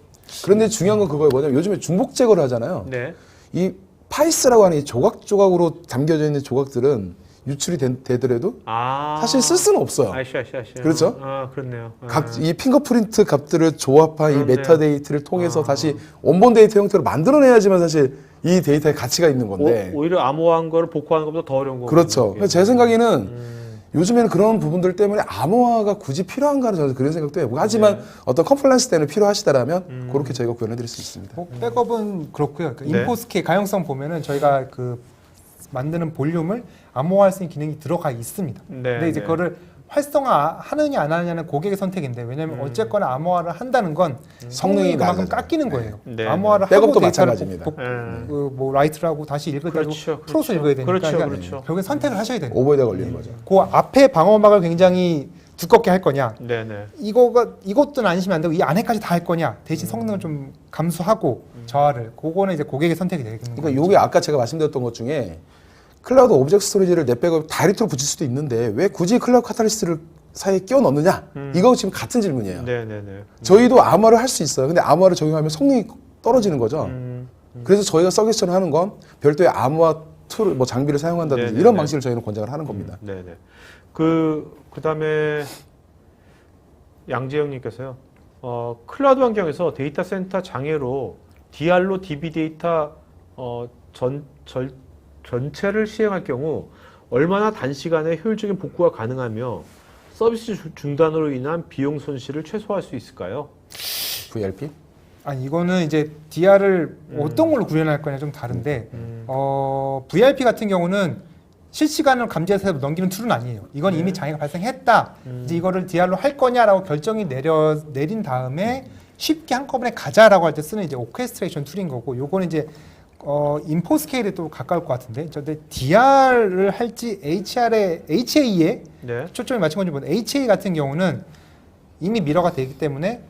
그런데 중요한 건 그거예요. 뭐냐면 요즘에 중복 제거를 하잖아요. 네. 이 파이스라고 하는 이 조각조각으로 담겨져 있는 조각들은 유출이 되더라도 아. 사실 쓸 수는 없어요. 아시. 그렇죠? 아, 그렇네요. 이 핑거프린트 값들을 조합한 이 그렇네요. 메타데이터를 통해서 다시 원본 데이터 형태로 만들어내야지만 사실 이 데이터에 가치가 있는 건데. 오히려 암호화한 거를 복구하는 것보다 더 어려운 거고. 그렇죠. 제 생각에는 요즘에는 그런 부분들 때문에 암호화가 굳이 필요한가는 저는 그런 생각도 해보고 하지만 어떤 컴플라이언스 때문에 필요하시다라면 그렇게 저희가 구현해드릴 수 있습니다. 뭐 백업은 그렇고요. 그 네. 인포스케 가용성 보면은 저희가 그 만드는 볼륨을 암호화할 수 있는 기능이 들어가 있습니다. 네, 근데 이제 네. 그거를 활성화하느냐 안 하느냐는 고객의 선택인데 왜냐하면 어쨌거나 암호화를 한다는 건 성능이 그만큼 낮아져요. 깎이는 거예요. 네. 암호화를 백업도 하고 데이터를 마찬가지입니다. 뭐 라이트를 하고 다시 읽어야 되고 그렇죠, 풀어서 그렇죠. 읽어야 되니까 그렇죠, 그러니까 그렇죠. 결국엔 선택을 하셔야 돼요. 오버헤드가 걸리는 거죠. 그 앞에 방어막을 굉장히 두껍게 할 거냐 네네. 이것도 안심이 안 되고 이 안에까지 다 할 거냐 대신 성능을 좀 감수하고 저하를 그거는 이제 고객의 선택이 되겠는 거죠. 그러니까 요게 아까 제가 말씀드렸던 것 중에 클라우드 오브젝트 스토리지를 넷백업 다이렉트로 붙일 수도 있는데 왜 굳이 클라우드 카탈리스트를 사이에 끼워 넣느냐? 이거 지금 같은 질문이에요. 네네네. 저희도 암호화를 할 수 있어요. 근데 암호화를 적용하면 성능이 떨어지는 거죠. 그래서 저희가 서비스를 하는 건 별도의 암호화 툴, 뭐 장비를 사용한다든지 네네네. 이런 방식을 저희는 권장을 하는 겁니다. 네네. 그다음에 양재영님께서요. 클라우드 환경에서 데이터 센터 장애로 DR로 DB 데이터 전체를 시행할 경우 얼마나 단시간에 효율적인 복구가 가능하며 서비스 중단으로 인한 비용 손실을 최소화할 수 있을까요? VRP? 아니 이거는 이제 DR을 어떤 걸로 구현할 거냐 좀 다른데 VRP 같은 경우는 실시간으로 감지해서 넘기는 툴은 아니에요. 이건 이미 장애가 발생했다. 이제 이거를 DR로 할 거냐라고 결정이 내린 다음에 쉽게 한꺼번에 가자라고 할 때 쓰는 이제 오케스트레이션 툴인 거고, 요거는 이제 인포 스케일에 또 가까울 것 같은데, 근데 DR을 할지 HA에 네. 초점이 맞춘 건지 모르겠는데 HA 같은 경우는 이미 미러가 되기 때문에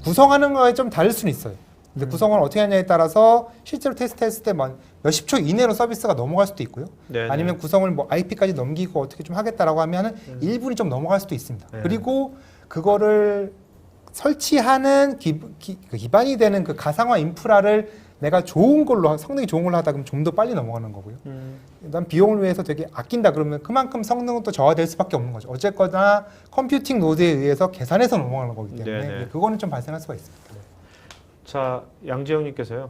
구성하는 거에 좀 다를 수는 있어요. 근데 구성을 어떻게 하냐에 따라서 실제로 테스트했을 때 몇십 초 이내로 서비스가 넘어갈 수도 있고요. 네네. 아니면 구성을 뭐 IP까지 넘기고 어떻게 좀 하겠다라고 하면은 1분이 좀 넘어갈 수도 있습니다. 네. 그리고 그거를 설치하는 기반이 되는 그 가상화 인프라를 내가 좋은 걸로 성능이 좋은 걸로 하다 그러면 좀 더 빨리 넘어가는 거고요. 난 비용을 위해서 되게 아낀다 그러면 그만큼 성능은 또 저하될 수밖에 없는 거죠. 어쨌거나 컴퓨팅 노드에 의해서 계산해서 넘어가는 거기 때문에 네네. 그거는 좀 발생할 수가 있습니다. 자, 양재영님께서요.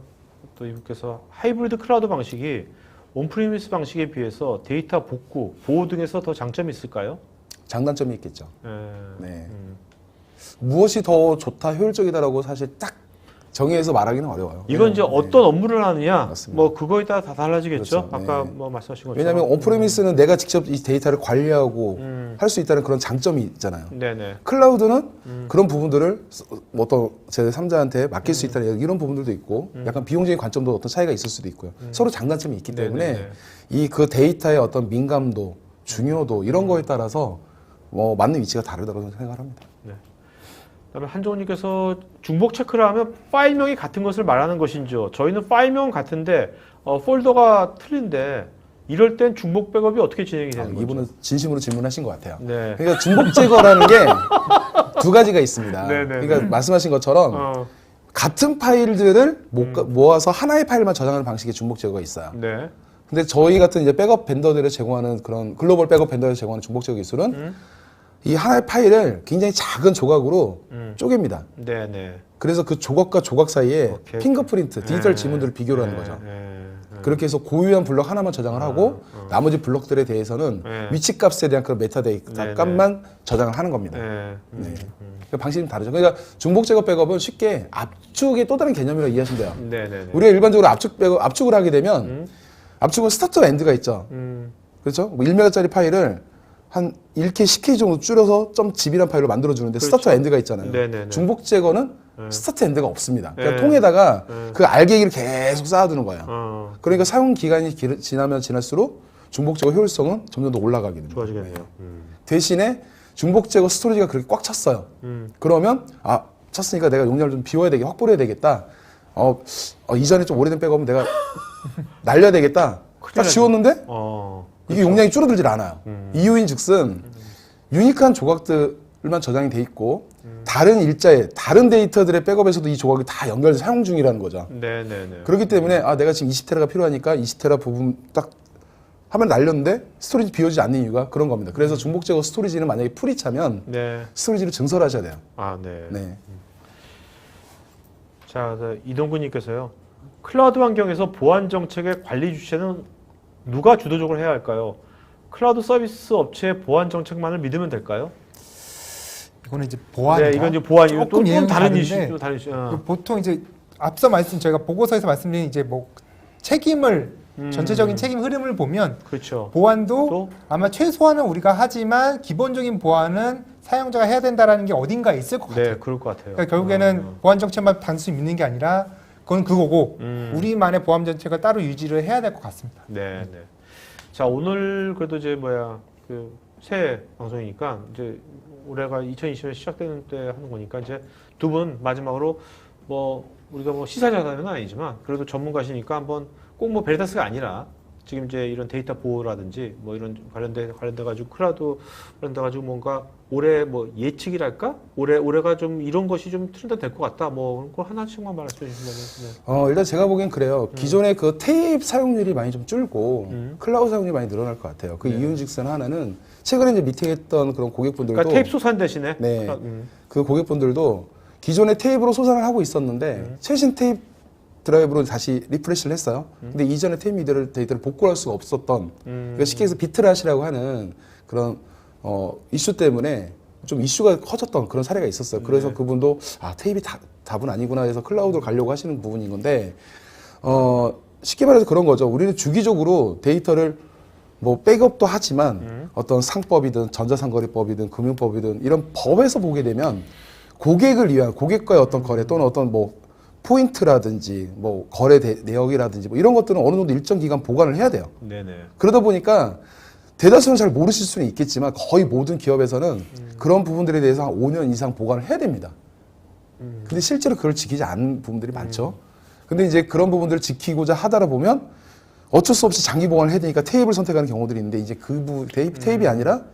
또 이분께서 하이브리드 클라우드 방식이 온프리미스 방식에 비해서 데이터 복구, 보호 등에서 더 장점이 있을까요? 장단점이 있겠죠. 네. 네. 무엇이 더 좋다, 효율적이다라고 사실 딱 정의해서 말하기는 어려워요. 이건 이제 어떤 업무를 하느냐, 맞습니다. 뭐 그거에 따라 다 달라지겠죠. 그렇죠. 아까 네. 뭐 말씀하신 것처럼. 왜냐하면 온프레미스는 내가 직접 이 데이터를 관리하고 할 수 있다는 그런 장점이 있잖아요. 네네. 클라우드는 그런 부분들을 뭐 어떤 제 3자한테 맡길 수 있다는 이런 부분들도 있고 약간 비용적인 관점도 어떤 차이가 있을 수도 있고요. 서로 장단점이 있기 때문에 네네네. 이 그 데이터의 어떤 민감도, 중요도 이런 거에 따라서 뭐 맞는 위치가 다르다고 생각을 합니다. 그다음에 한종훈님께서 중복 체크를 하면 파일명이 같은 것을 말하는 것인지요. 저희는 파일명은 같은데 폴더가 틀린데 이럴 땐 중복 백업이 어떻게 진행이 되는 거죠? 이분은 진심으로 질문하신 것 같아요. 네. 그러니까 중복 제거라는 게 두 가지가 있습니다. 네네네. 그러니까 말씀하신 것처럼 같은 파일들을 모아서 하나의 파일만 저장하는 방식의 중복 제거가 있어요. 네. 근데 저희 같은 이제 백업 벤더들을 제공하는 그런 글로벌 백업 벤더를 제공하는 중복 제거 기술은 이 하나의 파일을 굉장히 작은 조각으로 쪼갭니다. 네네. 그래서 그 조각과 조각 사이에 오케이. 핑거프린트, 디지털 네. 지문들을 비교를 하는 거죠. 네. 그렇게 해서 고유한 블럭 하나만 저장을 하고 나머지 블럭들에 대해서는 네. 위치 값에 대한 그런 메타데이터 네, 값만 저장을 하는 겁니다. 네. 네. 그 방식이 좀 다르죠. 그러니까 중복 제거 백업은 쉽게 압축의 또 다른 개념이라고 이해하시면 돼요. 네네네. 우리가 일반적으로 압축을 하게 되면 압축은 스타트와 엔드가 있죠. 그렇죠? 뭐 1메가짜리 파일을 한 1K, 10K 정도 줄여서 .zb란 파일로 만들어주는데 그렇죠. 스타트와 엔드가 있잖아요. 네네네. 중복 제거는 스타트 엔드가 없습니다. 그러니까 네. 통에다가 그 알갱이를 계속 쌓아두는 거예요. 그러니까 사용 기간이 지나면 지날수록 중복 제거 효율성은 점점 더 올라가게 됩니다. 좋아지겠네요. 대신에 중복 제거 스토리지가 그렇게 꽉 찼어요. 그러면 찼으니까 내가 용량을 좀 비워야 되겠다, 확보를 해야 되겠다. 이전에 좀 오래된 백업은 내가 날려야 되겠다. 딱 지웠는데 이게 용량이 줄어들질 않아요. 이유인즉슨 유니크한 조각들만 저장이 돼 있고 다른 일자에 다른 데이터들의 백업에서도 이 조각이 다 연결돼서 사용 중이라는 거죠. 네네네. 그렇기 때문에 내가 지금 20테라가 필요하니까 20테라 부분 딱 화면 날렸는데 스토리지 비워지지 않는 이유가 그런 겁니다. 그래서 중복 제거 스토리지는 만약에 풀이 차면 네. 스토리지를 증설하셔야 돼요. 아, 네. 네. 자, 이동구님께서요. 클라우드 환경에서 보안 정책의 관리 주체는 누가 주도적으로 해야 할까요? 클라우드 서비스 업체의 보안 정책만을 믿으면 될까요? 이거는 이제 보안이다. 네, 이건 이제 보안이고 또 조금 다른 다른데 이슈, 또 다른 이슈. 보통 이제 앞서 저희가 보고서에서 말씀드린 이제 뭐 책임을 전체적인 책임 흐름을 보면 그렇죠. 보안도 또? 아마 최소한은 우리가 하지만 기본적인 보안은 사용자가 해야 된다라는 게 어딘가에 있을 것 같아요. 네, 그럴 것 같아요. 그러니까 결국에는 보안 정책만 단순히 믿는 게 아니라 그건 그거고 우리만의 보안 정책을 따로 유지를 해야 될 것 같습니다. 네, 네. 자, 오늘 그래도 이제 새 방송이니까 이제 올해가 2020년 시작되는 때 하는 거니까 이제 두 분 마지막으로 우리가 시사자는 아니지만 그래도 전문가시니까 한번 꼭 베리타스가 아니라 지금 이제 이런 데이터 보호라든지 이런 관련돼 가지고 클라우드 관련돼 가지고 뭔가 올해 예측이랄까? 올해가 좀 이런 것이 좀 트렌드 될 것 같다. 그거 하나씩만 말씀해 주시면. 일단 제가 보기엔 그래요. 기존의 그 테이프 사용률이 많이 좀 줄고 클라우드 사용률이 많이 늘어날 것 같아요. 그 이유즉슨 하나는 최근에 이제 미팅했던 그런 고객분들도 그러니까 테이프 소산 대신에 네, 그 고객분들도 기존의 테이프로 소산을 하고 있었는데 최신 테이프 드라이브로 다시 리프레시를 했어요. 근데 이전에 테이프 데이터를 복구할 수가 없었던 그러니까 쉽게 해서 비트라시라고 하는 그런 이슈 때문에 좀 이슈가 커졌던 그런 사례가 있었어요. 그래서 그분도 테이프 답은 아니구나 해서 클라우드로 가려고 하시는 부분인 건데 쉽게 말해서 그런 거죠. 우리는 주기적으로 데이터를 백업도 하지만 어떤 상법이든 전자상거래법이든 금융법이든 이런 법에서 보게 되면 고객을 위한 고객과의 어떤 거래 또는 어떤 포인트라든지 거래 내역이라든지 이런 것들은 어느 정도 일정 기간 보관을 해야 돼요. 네네. 그러다 보니까 대다수는 잘 모르실 수는 있겠지만 거의 모든 기업에서는 그런 부분들에 대해서 한 5년 이상 보관을 해야 됩니다. 근데 실제로 그걸 지키지 않는 부분들이 많죠. 근데 이제 그런 부분들을 지키고자 하다 보면 어쩔 수 없이 장기 보관을 해야 되니까 테이프를 선택하는 경우들이 있는데 이제 테이프이 아니라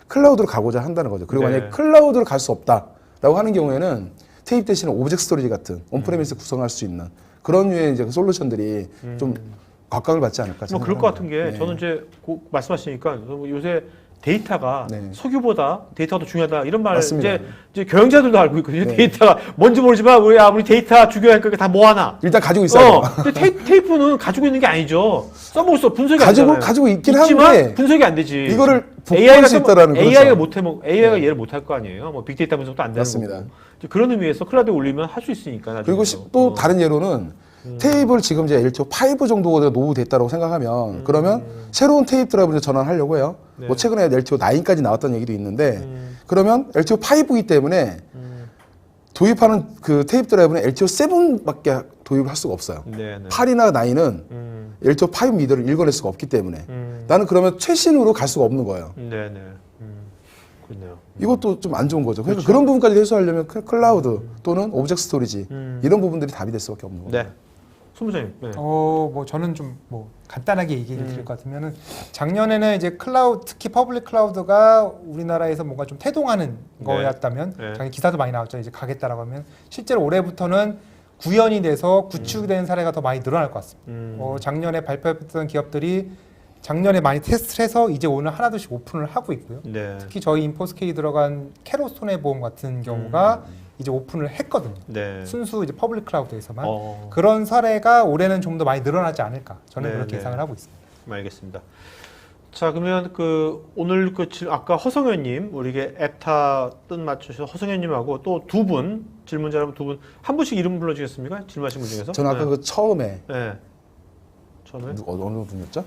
클라우드로 가고자 한다는 거죠. 그리고 네. 만약에 클라우드로 갈 수 없다라고 하는 경우에는 테이프 대신에 오브젝트 스토리지 같은 온프레미스 구성할 수 있는 그런 류의 이제 솔루션들이 좀 각광을 받지 않을까 생각합니다. 그럴 것 같은 게 네. 저는 이제 말씀하시니까 요새 데이터가 네. 석유보다 데이터가 더 중요하다 이런 말 맞습니다. 이제 경영자들도 알고 있거든요. 네. 데이터가 뭔지 모르지만 우리 데이터 중요할 거니까 다 모아놔. 일단 가지고 있어요. 근데 테이프는 가지고 있는 게 아니죠. 써먹을 수 분석이 안 되잖아요. 가지고 있긴 있지만 한데 분석이 안 되지. 이거를 복구할 수 있다라는 거죠. AI가 네. 얘를 못 할 거 아니에요. 빅데이터 분석도 안 되는 맞습니다. 거고. 그런 의미에서 클라우드에 올리면 할 수 있으니까. 나중에. 그리고 또 다른 예로는 테이블 지금 이제 LTO 5 정도가 노후됐다고 생각하면 그러면 새로운 테이프 드라이브를 전환하려고 해요. 네. 최근에 LTO 9까지 나왔던 얘기도 있는데 그러면 LTO 5이기 때문에 도입하는 그 테이프 드라이브는 LTO 7밖에 도입을 할 수가 없어요. 네네. 8이나 9은 LTO 5 미드를 읽어낼 수가 없기 때문에 나는 그러면 최신으로 갈 수가 없는 거예요. 네네. 그렇네요. 이것도 좀 안 좋은 거죠. 그러니까 그런 부분까지 해소하려면 클라우드 또는 오브젝트 스토리지 이런 부분들이 답이 될 수밖에 없는 거예요. 네. 손부장님. 네. 저는 좀 간단하게 얘기를 드릴 것 같으면은 작년에는 이제 특히 퍼블릭 클라우드가 우리나라에서 뭔가 좀 태동하는 거였다면 네. 작년 기사도 많이 나왔죠. 이제 가겠다라고 하면 실제로 올해부터는 구현이 돼서 구축된 사례가 더 많이 늘어날 것 같습니다. 작년에 발표했던 기업들이 작년에 많이 테스트를 해서 이제 오늘 하나둘씩 오픈을 하고 있고요. 네. 특히 저희 인포스케이 들어간 캐로 손해보험 같은 경우가 이제 오픈을 했거든요. 네. 순수 이제 퍼블릭 클라우드에서만 그런 그런 사례가 올해는 좀 더 많이 늘어나지 않을까 저는 네, 그렇게 네. 예상을 하고 있습니다. 알겠습니다. 자, 그러면 오늘 아까 허성현님, 우리에게 앱타 뜻 맞추셔서 허성현님하고 또 두 분, 질문자 여러분 두 분, 한 분씩 이름 불러주시겠습니까? 질문하신 분 중에서? 저는 아까 그 처음에 네. 처음에? 어느 분이었죠?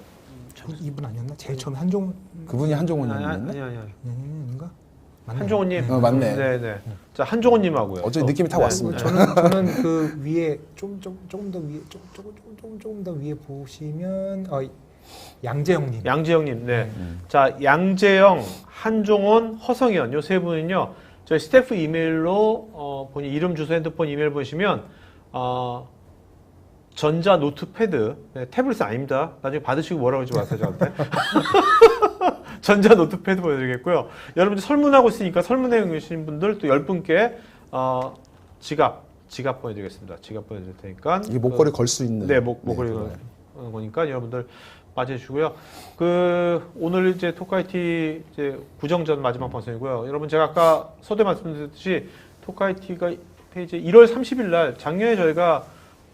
이분 아니었나? 제일 처음에 한종훈 그분이 한종훈 아니. 님이었나? 아닌가? 한종호님. 맞네. 네네. 자, 한종호님하고요. 어차피 느낌이 다 왔습니다. 저는 그 위에 조금 더 위에 보시면 양재영님. 양재영님, 네. 자, 양재영, 한종원, 허성현, 요 세 분은요, 저희 스태프 이메일로, 본인 이름, 주소, 핸드폰, 이메일 보시면, 전자 노트패드, 네, 태블릿 아닙니다. 나중에 받으시고 뭐라고 하지 마세요, 저한테. 전자 노트패드 보여드리겠고요. 여러분들 설문하고 있으니까 설문해 주신 분들 또 10분께, 지갑 보여드리겠습니다. 지갑 보여드릴 테니까. 이게 목걸이 걸 수 있는. 네, 목걸이 그거예요. 거니까 여러분들 맞이해주시고요. 그 오늘 이제 토카이티 이제 구정전 마지막 방송이고요. 여러분 제가 아까 서두에 말씀드렸듯이 토카이티가 이제 1월 30일 날 작년에 저희가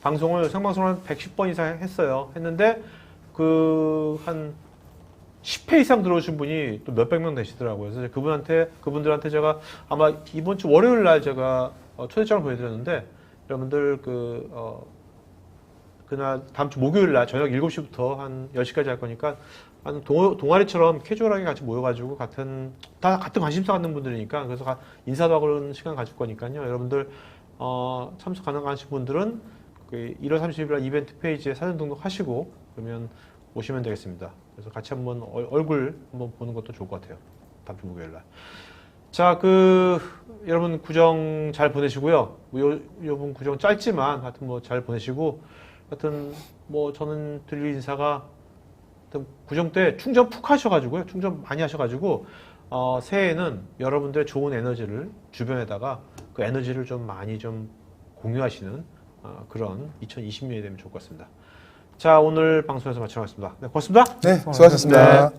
방송을 생방송을 한 110번 이상 했어요. 했는데 그 한 10회 이상 들어오신 분이 또 몇백 명 되시더라고요. 그래서 그분들한테 제가 아마 이번 주 월요일 날 제가 초대장을 보내드렸는데 여러분들 그날 다음 주 목요일 날 저녁 7시부터 한 10시까지 할 거니까 한 동아리처럼 캐주얼하게 같이 모여가지고 같은 관심사 갖는 분들이니까 그래서 인사도 하고 그런 시간 가질 거니까요. 여러분들 참석 가능하신 분들은 그 1월 30일 날 이벤트 페이지에 사전 등록하시고 그러면 오시면 되겠습니다. 그래서 같이 한번 얼굴 한번 보는 것도 좋을 것 같아요. 다음 주 목요일 날. 자, 여러분 구정 잘 보내시고요. 요번 구정 짧지만 하여튼 뭐 잘 보내시고 하여튼 뭐 저는 드릴 인사가 하여튼 구정 때 충전 푹 하셔가지고요. 충전 많이 하셔가지고 새해에는 여러분들의 좋은 에너지를 주변에다가 그 에너지를 좀 많이 좀 공유하시는 그런 2020년이 되면 좋을 것 같습니다. 자, 오늘 방송에서 마치도록 하겠습니다. 네, 고맙습니다. 네, 수고하셨습니다. 네.